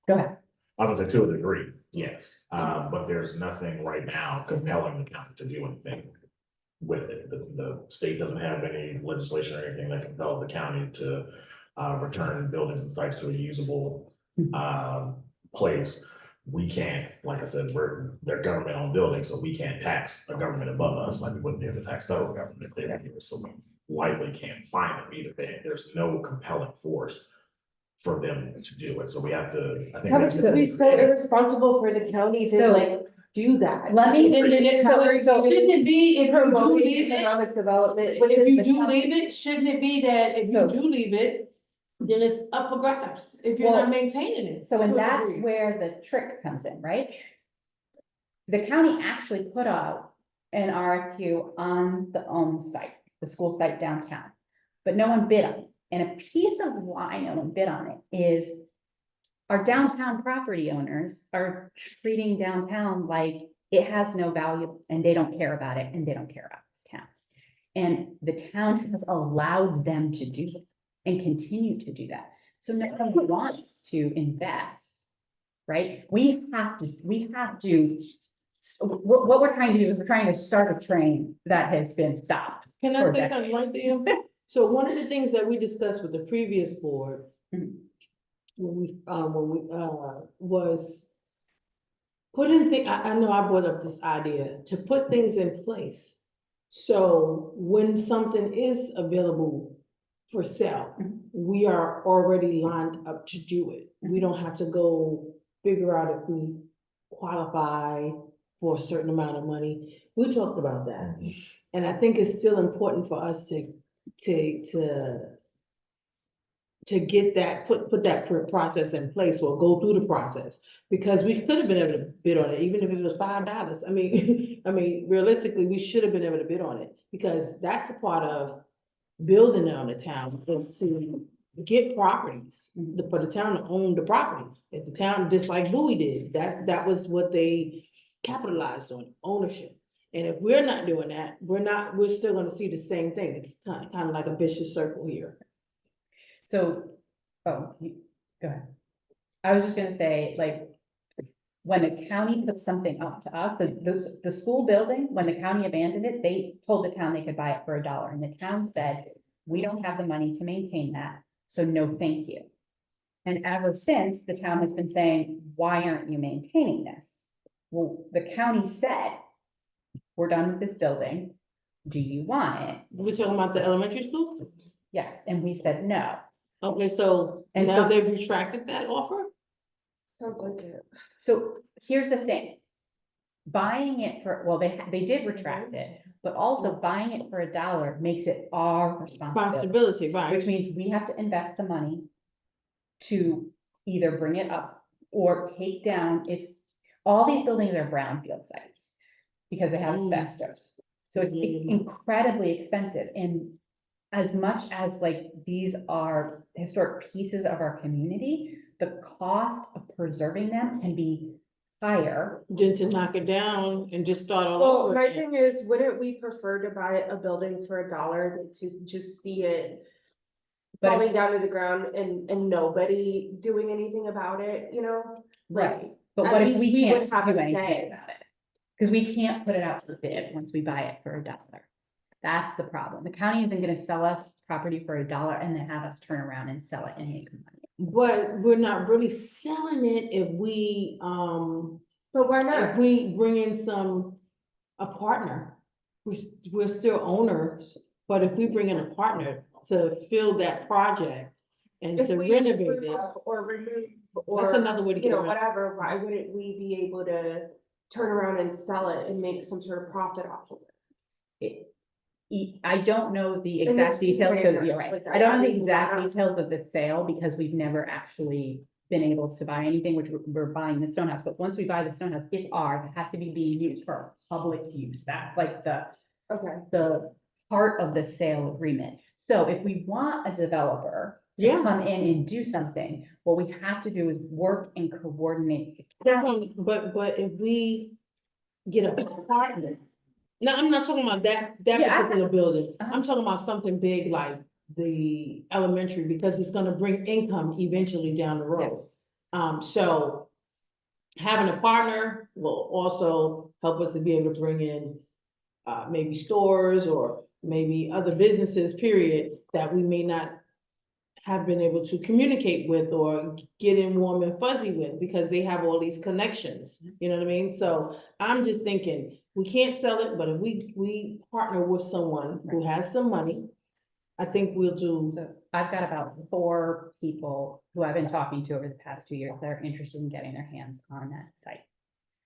go ahead. I was gonna say to a degree, yes, but there's nothing right now compelling the county to do anything with it. The state doesn't have any legislation or anything that compels the county to return buildings and sites to a usable place. We can't, like I said, they're government-owned buildings, so we can't tax a government above us like we wouldn't be able to tax federal government if they were here. So we likely can't find them either. There's no compelling force for them to do it. So we have to, I think. How we would have it to- be so irresponsible for the county to So- like do that? Let me- So shouldn't it be, if you do Promoting leave it, economic development. if within you the do county. leave it, shouldn't it be that if So- you do leave it, then it's up for grabs, if you're Well, not maintaining it? So, and to a that's degree. where the trick comes in, right? The county actually put out an RFQ on the site, the school site downtown, but no one bid on it. And a piece of why no one bid on it is our downtown property owners are treating downtown like it has no value, and they don't care about it, and they don't care about this town. And the town has allowed them to do that and continue to do that. So no one wants to invest, right? We have to, what we're trying to do is we're trying to start a train that has been stopped. Can I for say something right there? So one of the things that we discussed with the previous board. Mhm. When we, was. Putting I know I brought up this idea to put things in place. So when something is available for sale, Mhm. we are already lined up to do it. We don't have to go figure out if we qualify for a certain amount of money. We talked about that. And I think it's still important for us to get that, put that process in place, or go through the process. Because we could have been able to bid on it, even if it was $5. I mean, realistically, we should have been able to bid on it, because that's the part of building on the town, is to get properties, for the town to own the properties. If the town, just like Bowie did, that was what they capitalized on, ownership. And if we're not doing that, we're still gonna see the same thing. It's kind of like a vicious circle here. So, go ahead. I was just gonna say, like, when the county puts something up to us, the school building, when the county abandoned it, they told the town they could buy it for $1. And the town said, we don't have the money to maintain that, so no, thank you. And ever since, the town has been saying, why aren't you maintaining this? Well, the county said, we're done with this building. Do you want it? We're talking about the elementary school? Yes, and we said no. Okay, so And now so- they've retracted that offer? Sounds like it. So here's the thing. Buying it for, well, they did retract it, but also buying it for $1 makes it our responsibility. Responsibility, Which right? means we have to invest the money to either bring it up or take down all these buildings are brownfield sites. Because they have asbestos. So it's incredibly expensive, and as much as like these are historic pieces of our community, the cost of preserving them can be higher. Then to knock it down and just start all Well, over my again. thing is, wouldn't we prefer to buy a building for $1 than to just see it But if- falling down to the ground and nobody doing anything about it, you know? Like, But at what if least we we would can't have do a anything say. about it? Because we can't put it out for bid once we buy it for $1. That's the problem. The county isn't gonna sell us property for $1 and then have us turn around and sell it and make money. But we're not really selling it if we, But why if not? we bring in a partner. We're still owners, but if we bring in a partner to fill that project and If to we renovate it, improve or remove that's or, another way to you get know, around. whatever, why wouldn't we be able to turn around and sell it and make some sort of profit off of it? I don't know the And exact it's details, rare, because you're right. like, I don't know the I mean, exact wow. details of the sale because we've never actually been able to buy anything, which we're buying the stone house. But once we buy the stone house, it's ours. It has to be being used for public use. That's like Okay, the part of the sale agreement. So if we want a developer to Yeah. come in and do something, what we have to do is work and coordinate. But if we get a partner. No, I'm not talking about that Yeah, I- particular building. Uh-huh. I'm talking about something big like the elementary, because it's gonna bring income eventually down the road. So having a partner will also help us to be able to bring in maybe stores or maybe other businesses, period, that we may not have been able to communicate with or get in warm and fuzzy with because they have all these connections, you know what I mean? So I'm just thinking, we can't sell it, but if we partner with someone who has some money, I think we'll do. So I've got about 4 people who I've been talking to over the past 2 years that are interested in getting their hands on that site.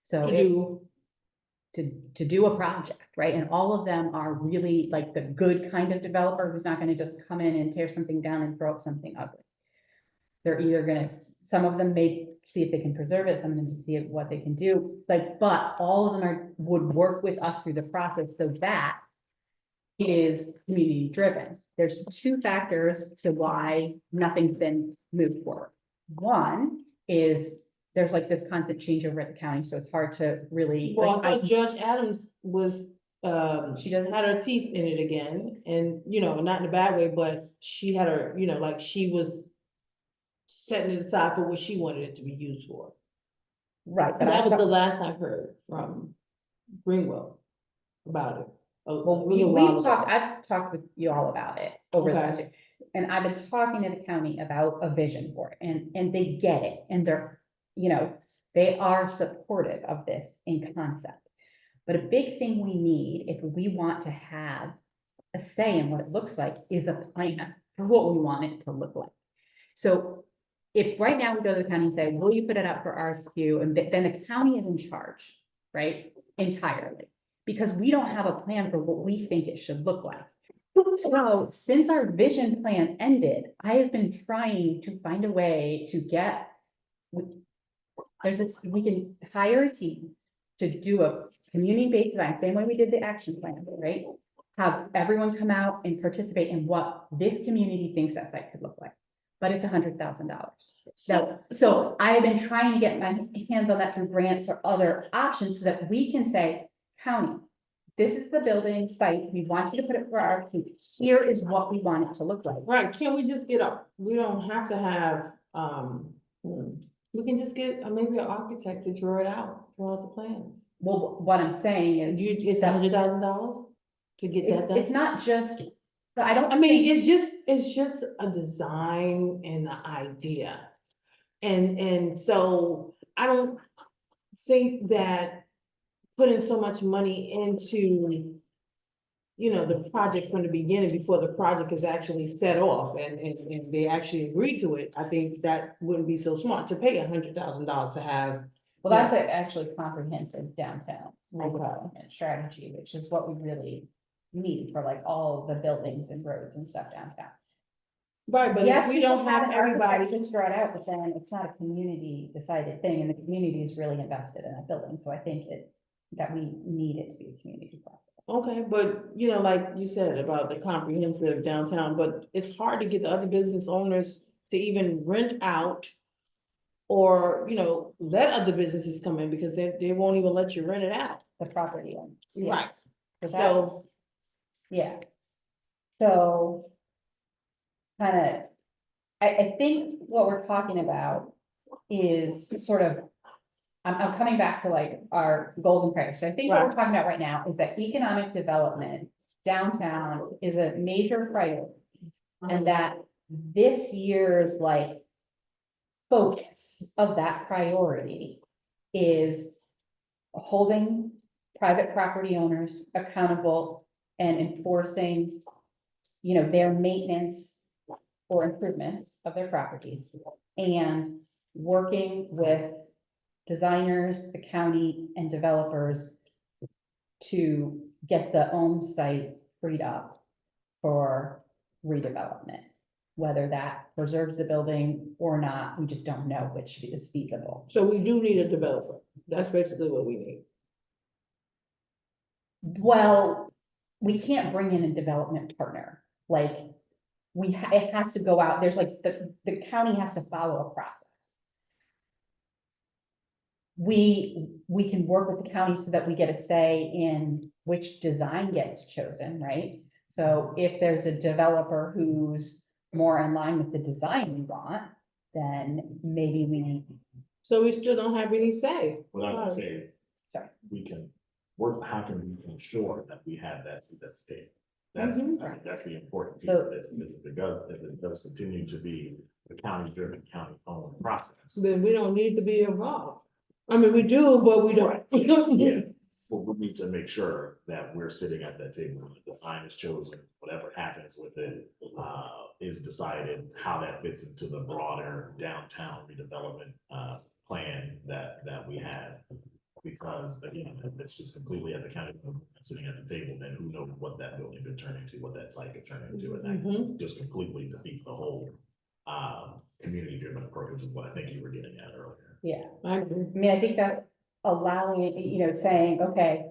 So to do a project, right? And all of them are really like the good kind of developer who's not gonna just come in and tear something down and throw up something ugly. They're either gonna, some of them may see if they can preserve it, some of them can see what they can do, like, but all of them would work with us through the process, so that is community driven. There's 2 factors to why nothing's been moved forward. One is there's like this constant changeover at the county, so it's hard to really. Well, like, I thought Judge Adams was, She doesn't- had her teeth in it again, and, you know, not in a bad way, but she had her, you know, like she was setting it aside for what she wanted it to be used for. Right, but That was the I, last I heard from Greenwell about it. Oh, well, it was a while ago. I've talked with you all about it over the Okay. last year. And I've been talking to the county about a vision for it, and they get it, and they're, you know, they are supportive of this in concept. But a big thing we need, if we want to have a say in what it looks like, is a plan for what we want it to look like. So if right now we go to the county and say, will you put it up for RFQ? And then the county is in charge, right, entirely. Because we don't have a plan for what we think it should look like. So since our vision plan ended, I have been trying to find a way to get. We can hire a team to do a community-based design, same way we did the action plan, right? Have everyone come out and participate in what this community thinks that site could look like. But it's $100,000. So I have been trying to get my hands on that through grants or other options so that we can say, county, this is the building site, we want you to put it for our, here is what we want it to look like. Right, can we just get we don't have to have, we can just get maybe an architect to draw out the plans. Well, what I'm saying is. It's $100,000 to get that done? It's not just, I don't. I mean, think- it's just a design and an idea. And so I don't think that putting so much money into, you know, the project from the beginning before the project is actually set off and they actually agree to it, I think that wouldn't be so smart to pay $100,000 to have. Well, that's actually comprehensive downtown redevelopment strategy, which is what we really need for like all the buildings and roads and stuff downtown. Right, but if Yes, we we don't can have an everybody. architect just draw it out, but then it's not a community decided thing, and the community is really invested in that building, so I think that we need it to be a community process. Okay, but you know, like you said about the comprehensive downtown, but it's hard to get the other business owners to even rent out or, you know, let other businesses come in because they won't even let you rent it out. The property owners. yeah. Right. So So- that's, yeah. So. Kind of, I think what we're talking about is sort of. I'm coming back to like our goals and priorities. So I think what we're talking about right now is that economic development downtown is a major priority. And that this year's like. Focus of that priority is holding private property owners accountable and enforcing, you know, their maintenance or improvements of their properties and working with designers, the county and developers to get the own site freed up for redevelopment. Whether that preserves the building or not, we just don't know which is feasible. So we do need a developer. That's basically what we need. Well, we can't bring in a development partner, like, it has to go out, there's like, the county has to follow a process. We can work with the county so that we get a say in which design gets chosen, right? So if there's a developer who's more in line with the design we want, then maybe we, So we still don't have any say. What I would say. Sorry. We can work, how can we ensure that we have that seat at the table? That's, Mhm. I think that's the important piece of this, because if it does continue to be a county-driven, county-owned process. Then we don't need to be involved. I mean, we do, but we don't. Yeah, but we need to make sure that we're sitting at that table when the design is chosen, whatever happens with it, is decided how that fits into the broader downtown redevelopment, plan that we have. Because again, if it's just completely at the county, sitting at the table, then who knows what that building could turn into, what that site could turn into, and that Mhm. just completely defeats the whole, community-driven approach, which is what I think you were getting at earlier. yeah. I agree. I mean, I think that's allowing, you know, saying, okay.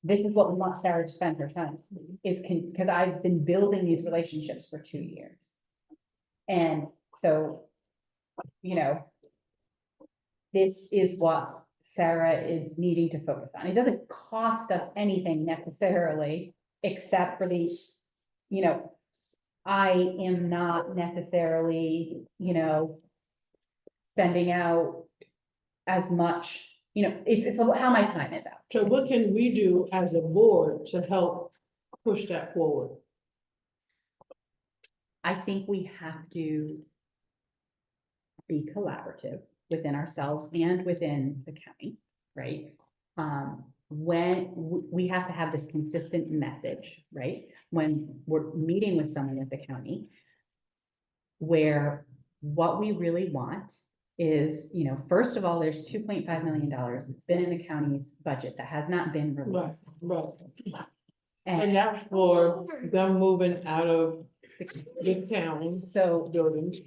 This is what we want Sarah to spend her time, is because I've been building these relationships for 2 years. And so, you know. This is what Sarah is needing to focus on. It doesn't cost us anything necessarily, except for the, you know. I am not necessarily, you know. Sending out as much, you know, it's how my time is out. So what can we do as a board to help push that forward? I think we have to be collaborative within ourselves and within the county, right? When we have to have this consistent message, right? When we're meeting with someone at the county, where what we really want is, you know, first of all, there's $2.5 million that's been in the county's budget that has not been Right, released. right. And And that's for them moving out of the town so buildings.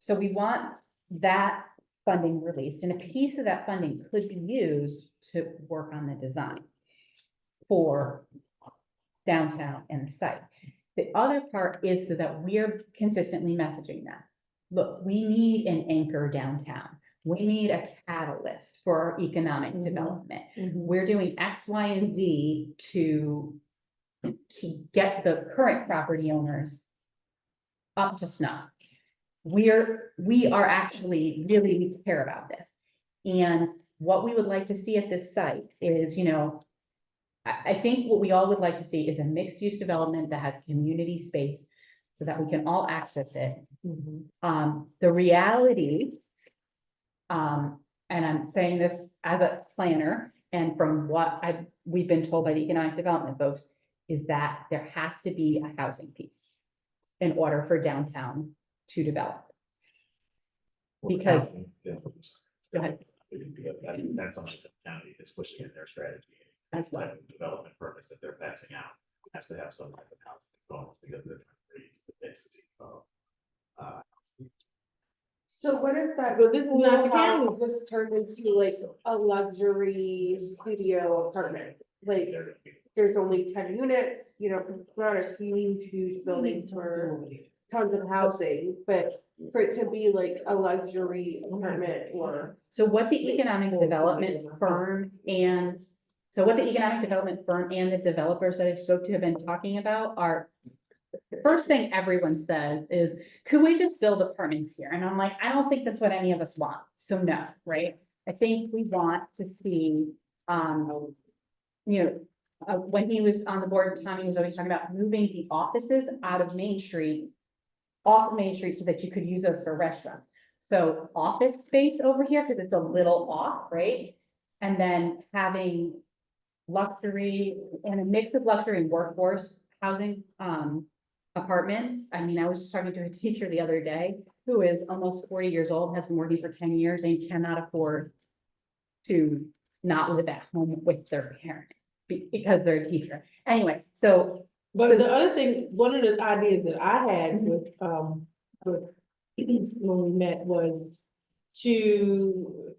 So we want that funding released, and a piece of that funding could be used to work on the design for downtown and the site. The other part is so that we're consistently messaging that. Look, we need an anchor downtown. We need a catalyst for our economic Mhm. development. Mhm. We're doing X, Y, and Z to get the current property owners up to snuff. We are actually really care about this. And what we would like to see at this site is, you know, I think what we all would like to see is a mixed-use development that has community space so that we can all access it. Mhm. The reality, and I'm saying this as a planner and from what we've been told by the economic development folks, is that there has to be a housing piece in order for downtown to develop. Because- Yeah. Go ahead. That's something the county is pushing in their strategy. As well. Type of development permits that they're passing out has to have some type of housing component because they're trying to raise the density of. So what if that But this is not the house county. was turned into like a luxury studio apartment? Like, They're gonna be there's only 10 units, you know, because it's not a huge building for tons of housing, but for it to be like a luxury apartment or. So what the economic development firm and, so what the economic development firm and the developers that I spoke to have been talking about are. The first thing everyone says is, could we just build apartments here? And I'm like, I don't think that's what any of us want. So no, right? I think we want to see, you know, when he was on the board, Tommy was always talking about moving the offices out of Main Street. Off Main Street so that you could use those for restaurants. So office space over here, because it's a little off, right? And then having luxury and a mix of luxury and workforce housing, apartments. I mean, I was just talking to a teacher the other day who is almost 40 years old, has been working for 10 years and cannot afford to not live at home with their parents because they're a teacher. Anyway, so But the other thing, one of the ideas that I had with, when we met was to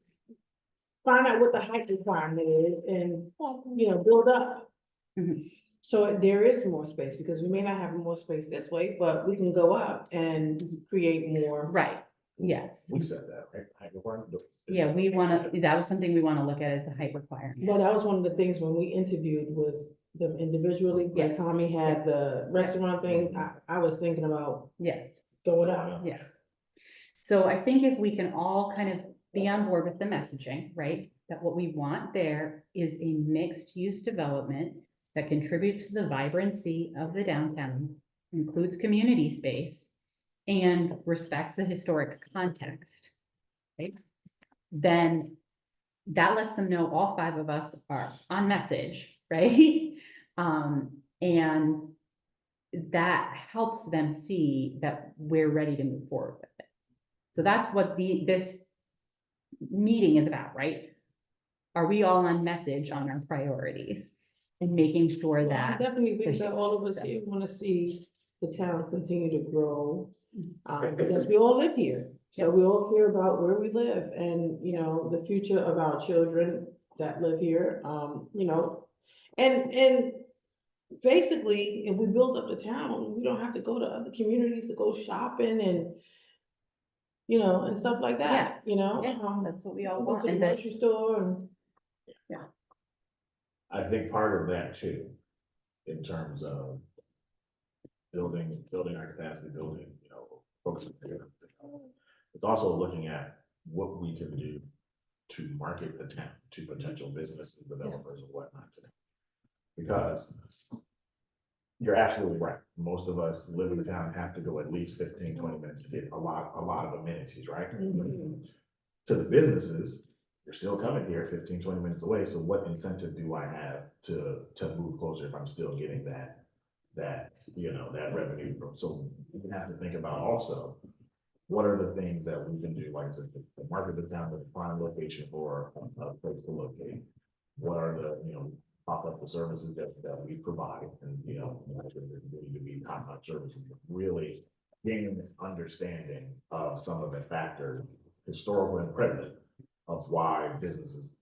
find out what the height requirement is and, you know, build up. Mhm. So there is more space, because we may not have more space this way, but we can go up and create more. right, yes. We said that, right? Height requirement? Yeah, we wanna, that was something we wanna look at as the height requirement. Well, that was one of the things when we interviewed with them individually, where Yes. Tommy had the restaurant thing, I was thinking about Yes, going up. yeah. So I think if we can all kind of be on board with the messaging, right? That what we want there is a mixed use development that contributes to the vibrancy of the downtown, includes community space, and respects the historic context. Right? Then that lets them know all five of us are on message, right? And that helps them see that we're ready to move forward with it. So that's what this meeting is about, right? Are we all on message on our priorities and making sure Well, I that, definitely think there's- that all of us here wanna see the town continue to grow. Because we all live here, so we all care about where we live and, you know, the future of our children that live here, you know. And basically, if we build up the town, we don't have to go to other communities to go shopping and, you know, and stuff like that, Yes. you know? Yeah, that's what we all Go want, to the and that, grocery store and. I think part of that too, in terms of building our capacity, building, you know, focusing. It's also looking at what we can do to market the town to potential businesses, developers and whatnot. Because you're absolutely right. Most of us live in the town, have to go at least 15-20 minutes to get a lot of amenities, right? To the businesses, you're still coming here 15-20 minutes away, so what incentive do I have to move closer if I'm still getting that, you know, that revenue from, so we have to think about also, what are the things that we can do, like I said, to market the town with a prime location for a place to locate? What are the, you know, pop up the services that we provide, and, you know, there need to be top-notch services, but really gaining an understanding of some of the factors, historical and present, of why businesses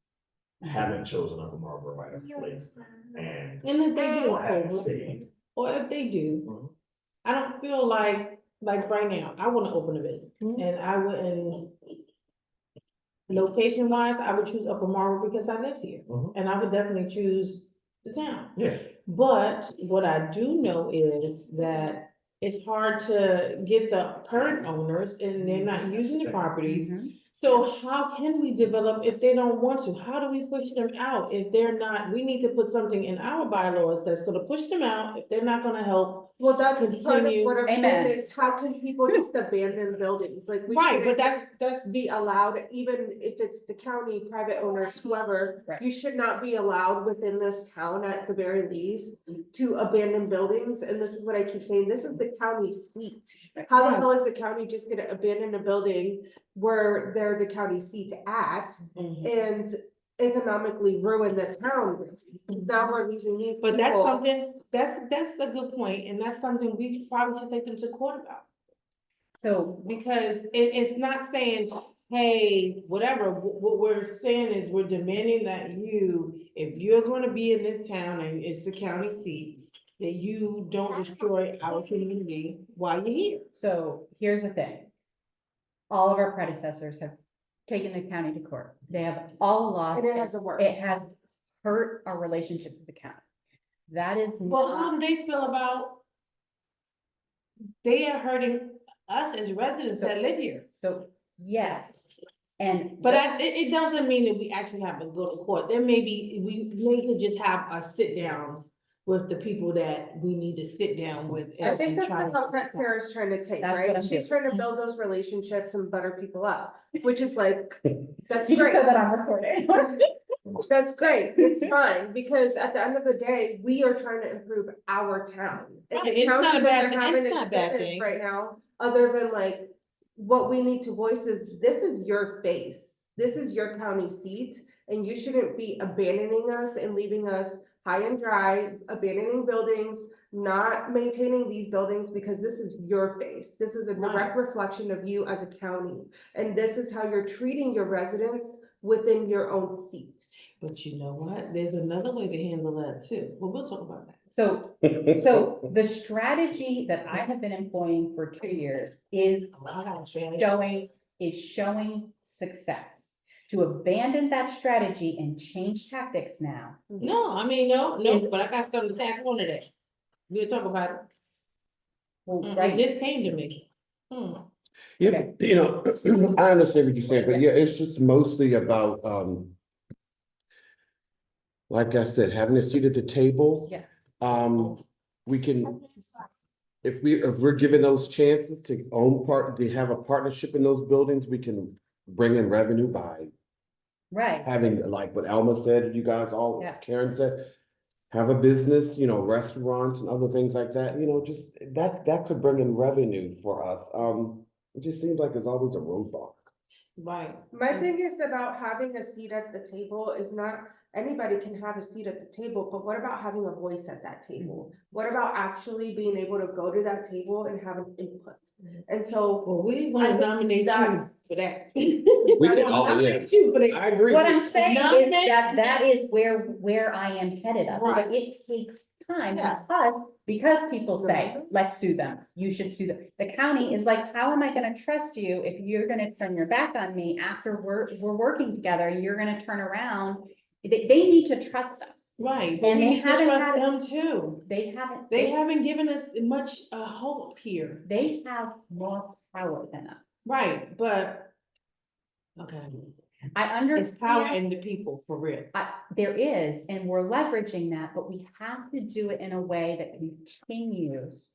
haven't chosen Upper Marlboro as a place, and And if they do, or haven't stayed. or if they do, Mhm. I don't feel like right now, I wanna open a business, and I wouldn't. Location wise, I would choose Upper Marlboro because I live here, Mhm. and I would definitely choose the town. Yeah. But what I do know is that it's hard to get the current owners, and they're not using the properties. Mhm. So how can we develop if they don't want to? How do we push them out if they're not, we need to put something in our bylaws that's gonna push them out if they're not gonna help. Well, that's part of Continue. what I'm saying Amen. is, how can people just abandon buildings, like we Right, but shouldn't that's, be allowed, even if it's the county, private owners, whoever. Right. You should not be allowed within this town at the very least to abandon buildings, and this is what I keep saying, this is the county seat. How the hell is the county just gonna abandon a building where they're the county seat at and economically ruin the town? Now we're losing these people. but that's something, that's a good point, and that's something we probably should take them to court about. So, Because it's not saying, hey, whatever, what we're saying is we're demanding that you, if you're gonna be in this town and it's the county seat, that you don't destroy our community while you're here. So here's the thing. All of our predecessors have taken the county to court. They have all lost. And it hasn't worked. It has hurt our relationship with the county. That is Well, how not, do they feel about? They are hurting us as residents that live here. so, yes. And. But it doesn't mean that we actually have to go to court. There may be, we may could just have a sit down with the people that we need to sit down with. I think and that's try the to- route that Sarah's trying to take, That's what right? I'm She's doing. trying to build those relationships and butter people up, which is like, that's You just great. said that on recording. That's great, it's fine, because at the end of the day, we are trying to improve our town. And Right, the it's county not a bad doesn't thing, have it's an not a bad advantage thing. right now, other than like, what we need to voice is, this is your face. This is your county seat, and you shouldn't be abandoning us and leaving us high and dry, abandoning buildings, not maintaining these buildings, because this is your face. This is a direct reflection of you as a county, and this is how you're treating your residents within your own seat. But you know what? There's another way to handle that too. Well, we'll talk about that. So the strategy that I have been employing for 2 years is I got a strategy. showing success. To abandon that strategy and change tactics now. No, I mean, no, but I got something to tack on to that. We'll talk about it. Well, It right, just came to me. Yeah, Okay. but, you know, I understand what you're saying, but yeah, it's just mostly about, like I said, having a seat at the table. Yeah. We can, if we're given those chances to to have a partnership in those buildings, we can bring in revenue by right. having, like what Alma said, you guys all, Yeah. Karen said, have a business, you know, restaurants and other things like that, you know, just that could bring in revenue for us. It just seems like there's always a roadblock. Right. My thing is about having a seat at the table is not, anybody can have a seat at the table, but what about having a voice at that table? What about actually being able to go to that table and have an input? And so. Well, we I want to think nominate you that's- for that. We can, oh, yeah, Nominate you for that. I agree. What I'm saying is Nominate- that is where I am headed us, but Right. it takes time Yeah. because people say, let's sue them, you should sue them. The county is like, how am I gonna trust you if you're gonna turn your back on me after we're working together, and you're gonna turn around? They need to trust us. Right, but And we they need to haven't trust had- them too. They haven't, They haven't given us much hope here. they have more power than us. Right, but. Okay, I it's power understand, in the people, for real. there is, and we're leveraging that, but we have to do it in a way that continues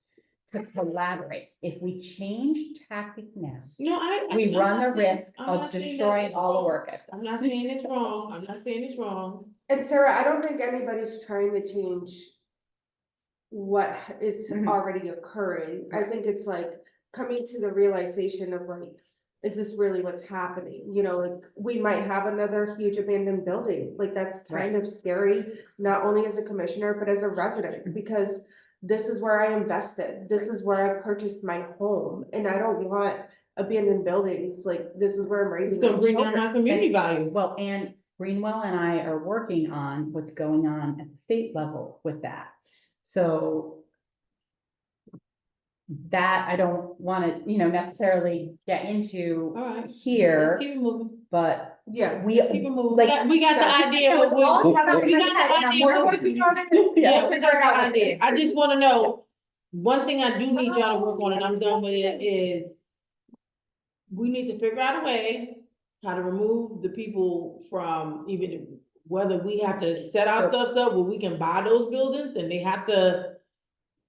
to collaborate. If we change tactic now, No, we I'm run the not saying- risk I'm of not saying destroying that's all the wrong. work ethic. I'm not saying it's wrong, I'm not saying it's wrong. And Sarah, I don't think anybody's trying to change what is Mhm. already occurring. I think it's like coming to the realization of like, is this really what's happening? You know, like, we might have another huge abandoned building, like, that's kind of scary, not only as a commissioner, but as a resident, because this is where I invested, this is where I purchased my home, and I don't want abandoned buildings, like, this is where I'm It's raising gonna my bring down children. our community value. Well, and Greenwell and I are working on what's going on at the state level with that. So that I don't wanna, necessarily get into All right. here, Let's keep it moving. but Yeah. we. Keep it moving. Like- We got the idea. what we- all We got coming the together, and idea. we're what working we- on it. Yeah, we got the idea. I just wanna know, one thing I do need y'all to work on, and I'm done with it, is we need to figure out a way how to remove the people from even, whether we have to set ourselves up where we can buy those buildings and they have to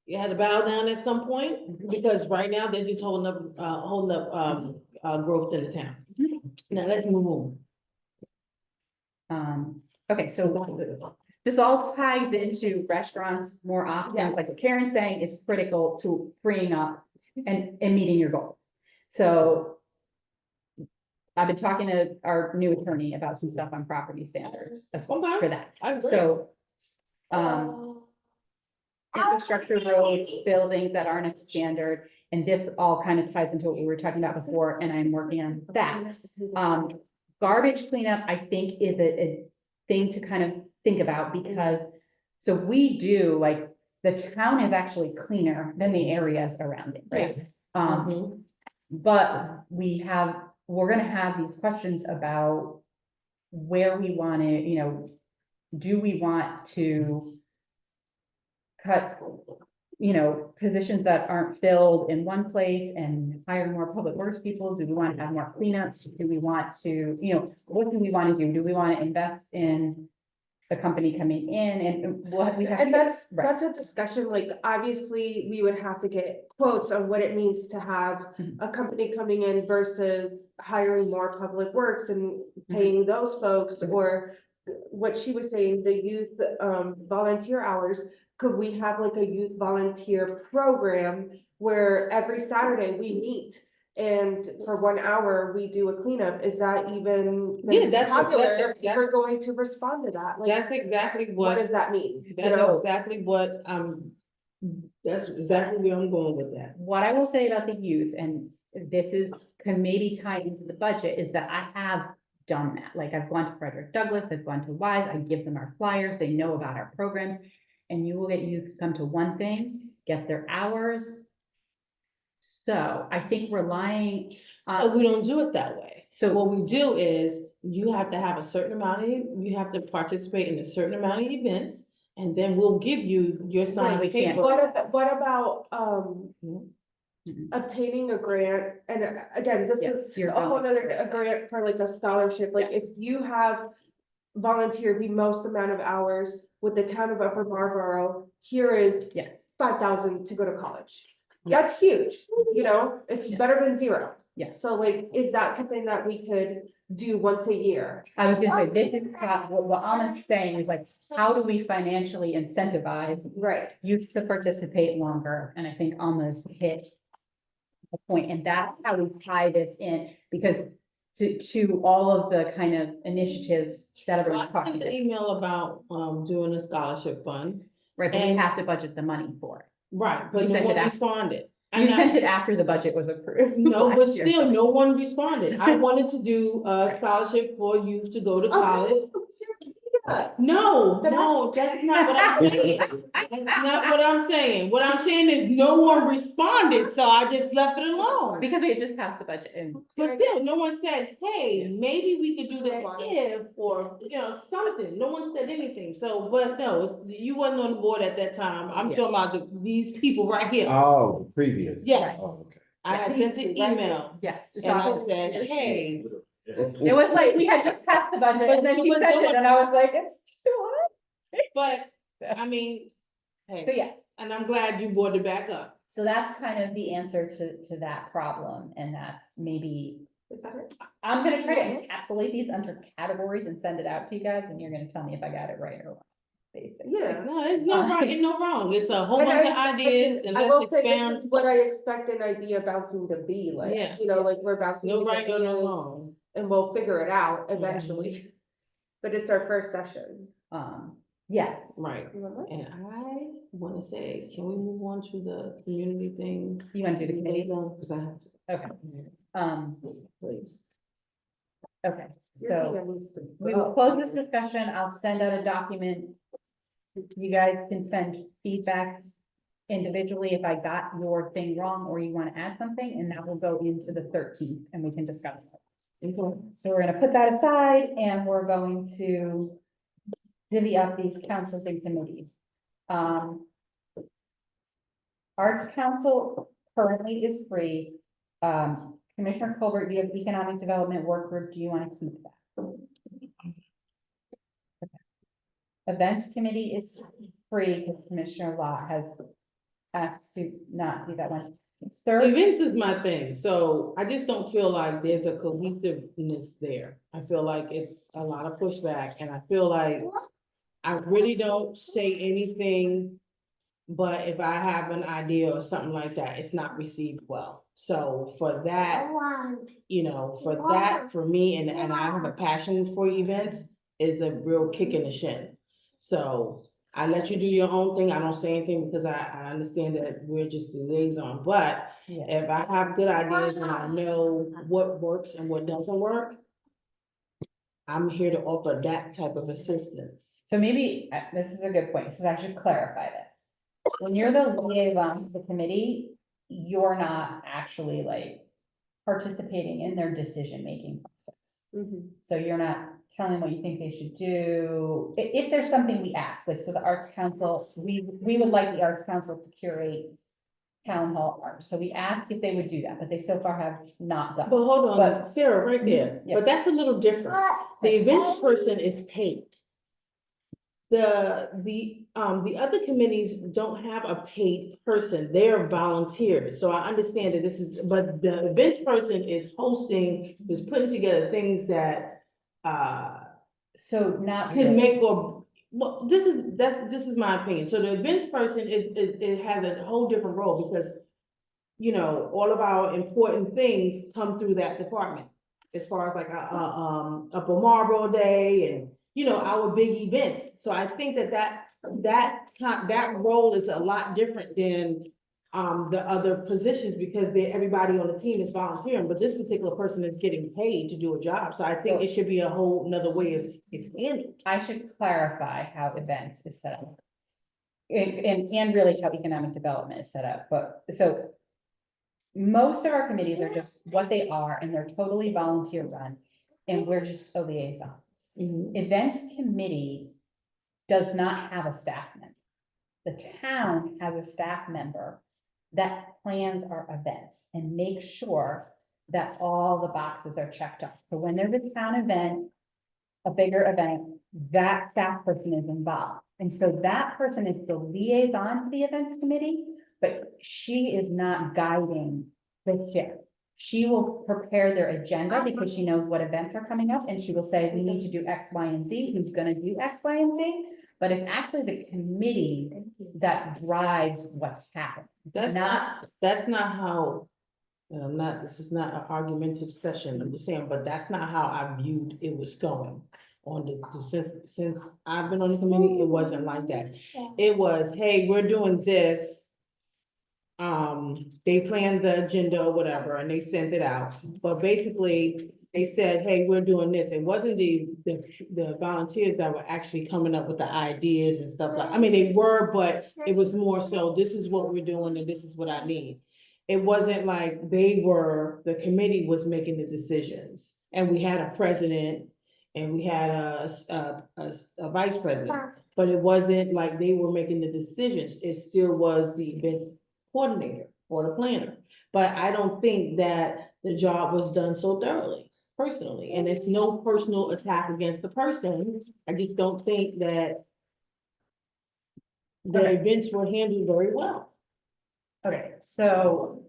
bow down at some point, because right now they're just holding up, growth in the town. Now, let's move on. Okay, so this all ties into restaurants more often, Yes. like what Karen's saying is critical to freeing up and meeting your goals. So I've been talking to our new attorney about some stuff on property standards as well Okay. for that. I agree. So, infrastructure, roads, buildings that aren't up to standard, and this all kind of ties into what we were talking about before, and I'm working on that. Garbage cleanup, I think, is a thing to kind of think about, because, so we do, like, the town is actually cleaner than the areas around it, right? Mhm. But we're gonna have these questions about where we wanna, do we want to cut, positions that aren't filled in one place and hire more public works people? Do we want to have more cleanups? Do we want to, what do we want to do? Do we want to invest in the company coming in and what we have? And Right. that's a discussion, like, obviously, we would have to get quotes on what it means to have Mhm. a company coming in versus hiring more public works and paying those folks, Mhm. or what she was saying, the youth, volunteer hours. Could we have like a youth volunteer program where every Saturday we meet? And for 1 hour, we do a cleanup? Is that even gonna Yeah, be that's what- popular? If we're going to respond to that, like, That's exactly what does what, that mean? that's So- exactly what, that's exactly where I'm going with that. What I will say about the youth, and this is, can maybe tie into the budget, is that I have done that. Like, I've gone to Frederick Douglass, I've gone to Wise, I give them our flyers, they know about our programs. And you will get youth to come to one thing, get their hours. So I think relying So on, we don't do it that way. so, What we do is you have to have a certain amount of, you have to participate in a certain amount of events. And then we'll give you your signed we can't. paper. What about, Mhm. obtaining a grant? And again, this Yes, is you're a whole going other, for it. a grant for like a scholarship, like if you have volunteered the most amount of hours with the town of Upper Marlboro, here is yes, 5,000 to go to college. Yeah. That's huge, it's Yeah. better than zero. yes. So like, is that something that we could do once a year? I was gonna say, this is, what Alma's saying is like, how do we financially incentivize Right. youth to participate longer? And I think Alma's hit a point, and that's how we tie this in, because to all of the kind of initiatives that Well, everyone's I talking sent the about, email about, doing a scholarship fund. right, but we and- have to budget the money for it. Right, but You no sent it one after- responded. You And I- sent it after the budget was approved. No, but last year. still, no one responded. I wanted to do a scholarship for youth to go to college. No, Then no, that's not what I'm saying. That's not what I'm saying. What I'm saying is no one responded, so I just left it alone. Because we had just passed the budget and, But still, no one said, hey, maybe we could do that if, or, something. No one said anything. So, but no, you wasn't on the board at that time. I'm Yeah. talking about these people right here. Oh, previous. Yes. Oh, okay. I had sent the email yes. and I said, hey. It was like, we had just passed the budget, and then she But- sent it, and I was like, it's what? But, I mean, So, hey, yes. and I'm glad you brought it back up. So that's kind of the answer to that problem, and that's maybe, Is that it? I'm gonna try to encapsulate these under categories and send it out to you guys, and you're gonna tell me if I got it right or wrong. Basically. Yeah. No, it's no right and no wrong. It's a whole And bunch of I ideas and will let's say this expand. is what I expect an idea bouncing to be like, Yeah. like we're bouncing. No these right or no ideas wrong. And we'll figure it out eventually. But it's our first session. Yes. Right. And I wanna say, can we move on to the community thing? You wanna do the committees? Because I have to, Okay. please. Okay, Your so hand needs to we will go. close this discussion. I'll send out a document. You guys can send feedback individually if I got your thing wrong or you want to add something, and that will go into the 13th and we can discuss it. Okay. So we're gonna put that aside and we're going to divvy up these councils and committees. Arts Council currently is free. Commissioner Colbert, you have Economic Development Work Group. Do you want to keep that? Okay. Events Committee is free because Commissioner Lott has asked to not do that one. Third, Events is my thing, so I just don't feel like there's a cohesiveness there. I feel like it's a lot of pushback and I feel like I really don't say anything. But if I have an idea or something like that, it's not received well. So for that, for me, and I have a passion for events, is a real kick in the shin. So I let you do your own thing. I don't say anything because I understand that we're just the liaison, but yeah. if I have good ideas and I know what works and what doesn't work, I'm here to offer that type of assistance. So maybe, this is a good point, so I should clarify this. when you're the liaison to the committee, you're not actually like participating in their decision-making process. Mhm. So you're not telling what you think they should do. If there's something we ask, like, so the Arts Council, we would like the Arts Council to curate town hall art. So we asked if they would do that, but they so far have not done. But hold on, But- Sarah, right there, Yeah. but that's a little different. The events person is paid. The other committees don't have a paid person, they're volunteers, so I understand that this is, but the events person is hosting, is putting together things that, So not can really. make or, well, this is my opinion, so the events person it has a whole different role, because you know, all of our important things come through that department. As far as like a Marlboro Day and, you know, our big events. So I think that role is a lot different than the other positions, because everybody on the team is volunteering, but this particular person is getting paid to do a job. So I think it should be a whole nother way it's handled. I should clarify how events is set up. And really how economic development is set up, but so. Most of our committees are just what they are, and they're totally volunteer run, and we're just a liaison. Events committee does not have a staff member. The town has a staff member that plans our events and makes sure that all the boxes are checked off. So when there's a town event, a bigger event, that staff person is involved. And so that person is the liaison to the events committee, but she is not guiding the ship. She will prepare their agenda because she knows what events are coming up, and she will say, we need to do X, Y, and Z, who's gonna do X, Y, and Z? But it's actually the committee that drives what's happening. That's not how, and I'm not, this is not an argumentative session, I'm just saying, but that's not how I viewed it was going. Since I've been on the committee, it wasn't like that. It was, hey, we're doing this. They planned the agenda or whatever, and they sent it out, but basically, they said, hey, we're doing this. It wasn't the volunteers that were actually coming up with the ideas and stuff like, I mean, they were, but it was more so, this is what we're doing and this is what I need. It wasn't like the committee was making the decisions, and we had a president and we had a vice president, but it wasn't like they were making the decisions. It still was the events coordinator or the planner. But I don't think that the job was done so thoroughly, personally, and it's no personal attack against the person. I just don't think that the Okay. events were handled very well. Okay, so.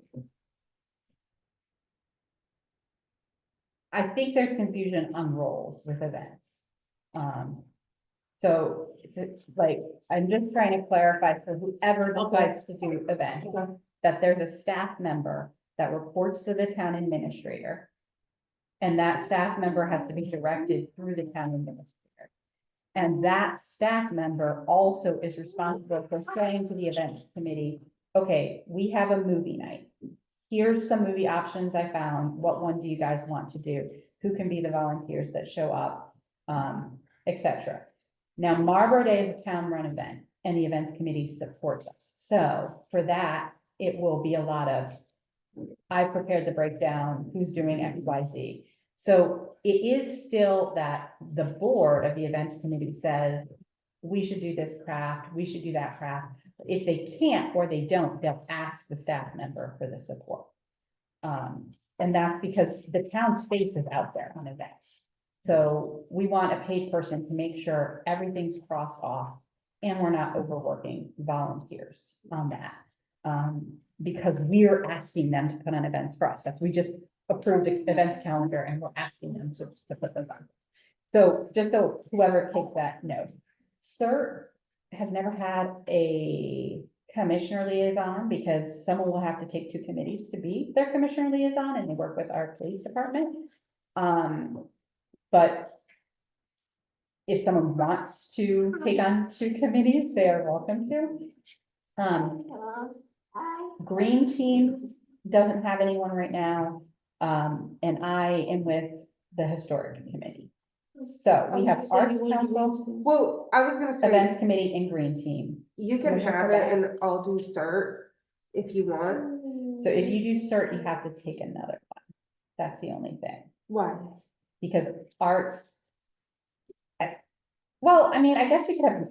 I think there's confusion on roles with events. So it's like, I'm just trying to clarify for whoever decides to do event, that there's a staff member that reports to the town administrator. And that staff member has to be directed through the town administrator. And that staff member also is responsible for saying to the event committee, okay, we have a movie night. Here's some movie options I found. What one do you guys want to do? Who can be the volunteers that show up, etc. Now, Marlboro Day is a town-run event, and the events committee supports us. So for that, it will be a lot of, I prepared the breakdown, who's doing X, Y, Z. So it is still that the board of the events committee says, we should do this craft, we should do that craft. If they can't or they don't, they'll ask the staff member for the support. And that's because the town space is out there on events. So we want a paid person to make sure everything's crossed off and we're not overworking volunteers on that. Because we're asking them to put on events for us. We just approved the events calendar and we're asking them to put those on. So just so whoever takes that note, CERT has never had a commissioner liaison because someone will have to take two committees to be their commissioner liaison, and they work with our police department. But if someone wants to take on two committees, they are welcome to. Green Team doesn't have anyone right now, and I am with the historic committee. So we have Arts Council, Well, I was gonna say, Events Committee, and Green Team. you can What's your have it preference? and I'll do CERT if you want. So if you do CERT, you have to take another one. That's the only thing, Why? because arts. Well, I mean, I guess we could have,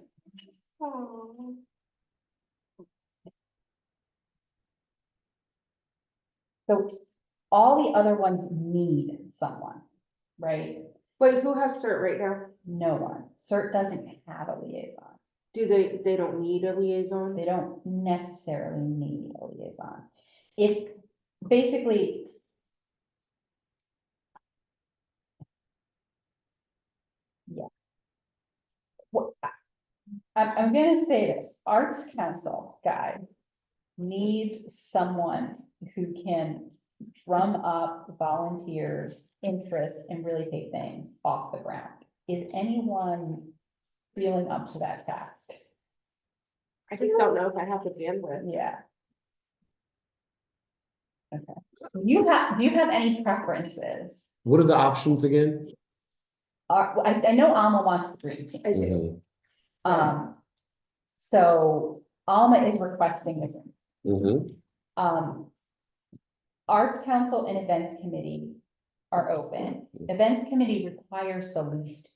so all the other ones need someone, right? Wait, who has CERT right now? No one. CERT doesn't have a liaison. Do they don't need a liaison? They don't necessarily need a liaison. If, basically. Yeah. What, I'm gonna say this, Arts Council, guys, needs someone who can drum up volunteers' interest and really take things off the ground. Is anyone feeling up to that task? I just don't know if I have the bandwidth. Yeah. Okay. Do you have any preferences? What are the options again? I know Alma wants the Green Team. I do. So Alma is requesting the Green. Mm-hmm. Arts Council and Events Committee are open. Events Committee requires the least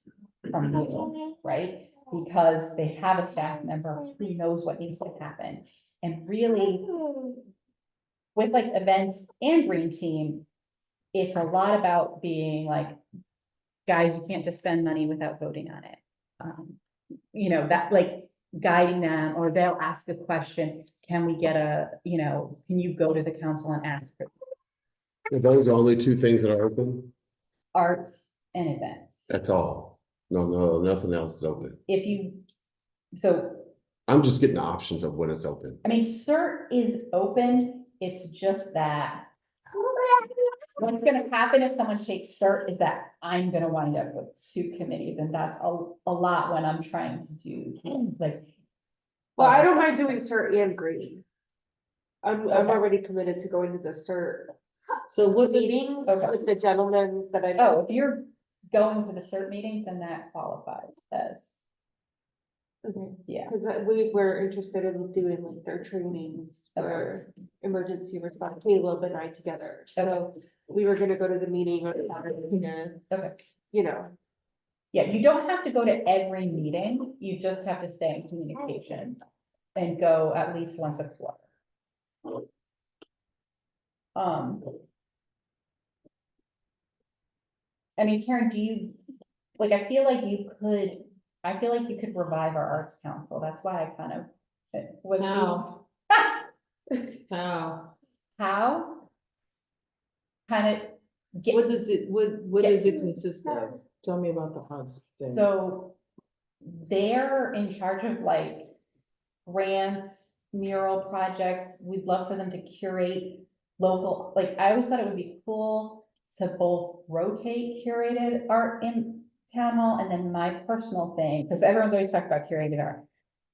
from you, right? Because they have a staff member who knows what needs to happen. And really, with like events and Green Team, it's a lot about being like, guys, you can't just spend money without voting on it. You know, that like guiding them, or they'll ask a question, can we get can you go to the council and ask for Are those the only two things that are open? arts and events? That's all. No, nothing else is open. So, I'm just getting the options of what is open. I mean, CERT is open, it's just that what's gonna happen if someone takes CERT is that I'm gonna wind up with two committees, and that's a lot when I'm trying to do, like. Well, I don't mind doing CERT and green. I'm Okay. already committed to going to the CERT So what does, meetings Okay. with the gentleman that I. Oh, if you're going to the CERT meetings, then that qualifies as, Okay. yeah. Cause we were interested in doing like their trainings for emergency response, Caleb and I together, so we were gonna go to the meeting on Saturday, Okay. you know. Yeah, you don't have to go to every meeting, you just have to stay in communication and go at least once a quarter. I mean, Karen, like, I feel like you could revive our arts council, that's why I kind of. how? How? How? Kind of get. What does it consist of? Tell me about the arts thing. So they're in charge of like grants, mural projects. We'd love for them to curate local, like, I always thought it would be cool to both rotate curated art in town hall, and then my personal thing, because everyone's always talked about curated art,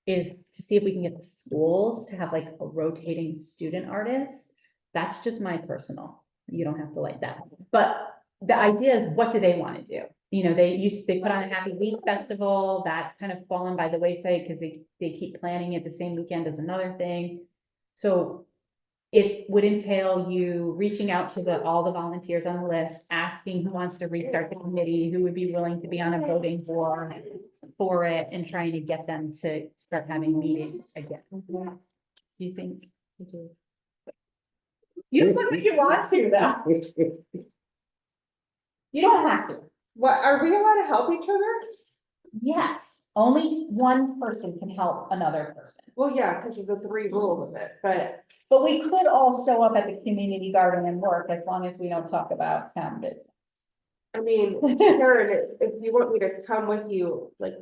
is to see if we can get the schools to have like a rotating student artist. That's just my personal, you don't have to like that, but the idea is, what do they want to do? You know, they put on a Happy Week festival, that's kind of fallen by the wayside because they keep planning it the same weekend as another thing. So it would entail you reaching out to all the volunteers on the list, asking who wants to restart the committee, who would be willing to be on a voting board for it, and trying to get them to start having meetings again. Do you think? You don't look like you want to, though. You don't have to. What, are we allowed to help each other? Yes, only one person can help another person. Well, yeah, cause of the 3 rule of it, but But we could all show up at the community garden and work, as long as we don't talk about town business. I mean, Karen, if you want me to come with you, like.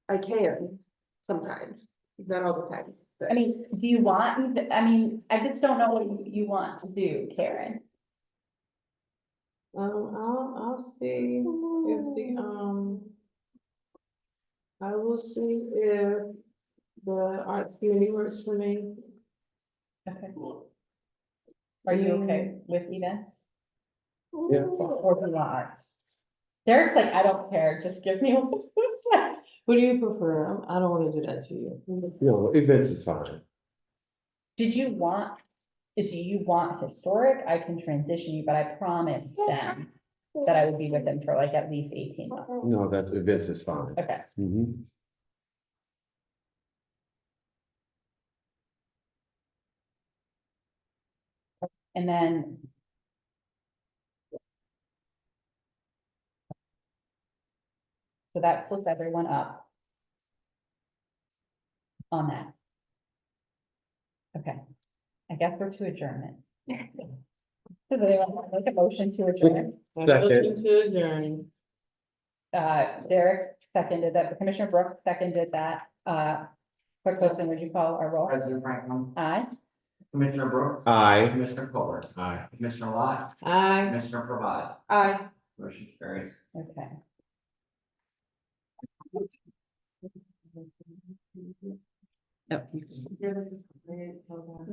I can sometimes, not all the time. but- I mean, do you want, I just don't know what you want to do, Karen. I'll see if I will see if the arts committee works for me. Okay. Are you okay with events? Yeah. Or do arts? Derek's like, I don't care, just give me. What do you prefer? I don't wanna do that to you. No, events is fine. Do you want historic? I can transition you, but I promised them that I would be with them for like at least 18 months. No, that events is fine. Okay, Mhm. and then. So that splits everyone up. On that. Okay, I guess we're to adjournment. Does anyone want to make a motion to adjourn? Second. To adjourn. Derek seconded that, Commissioner Brooks seconded that, Clerk Wilson, would you call our roll? President Franklin, Aye. Commissioner Brooks. Aye. Commissioner Kohler. Aye. Commissioner Lott. Aye. Commissioner Provide. Aye. Motion carries. Okay. Oh, Hold on.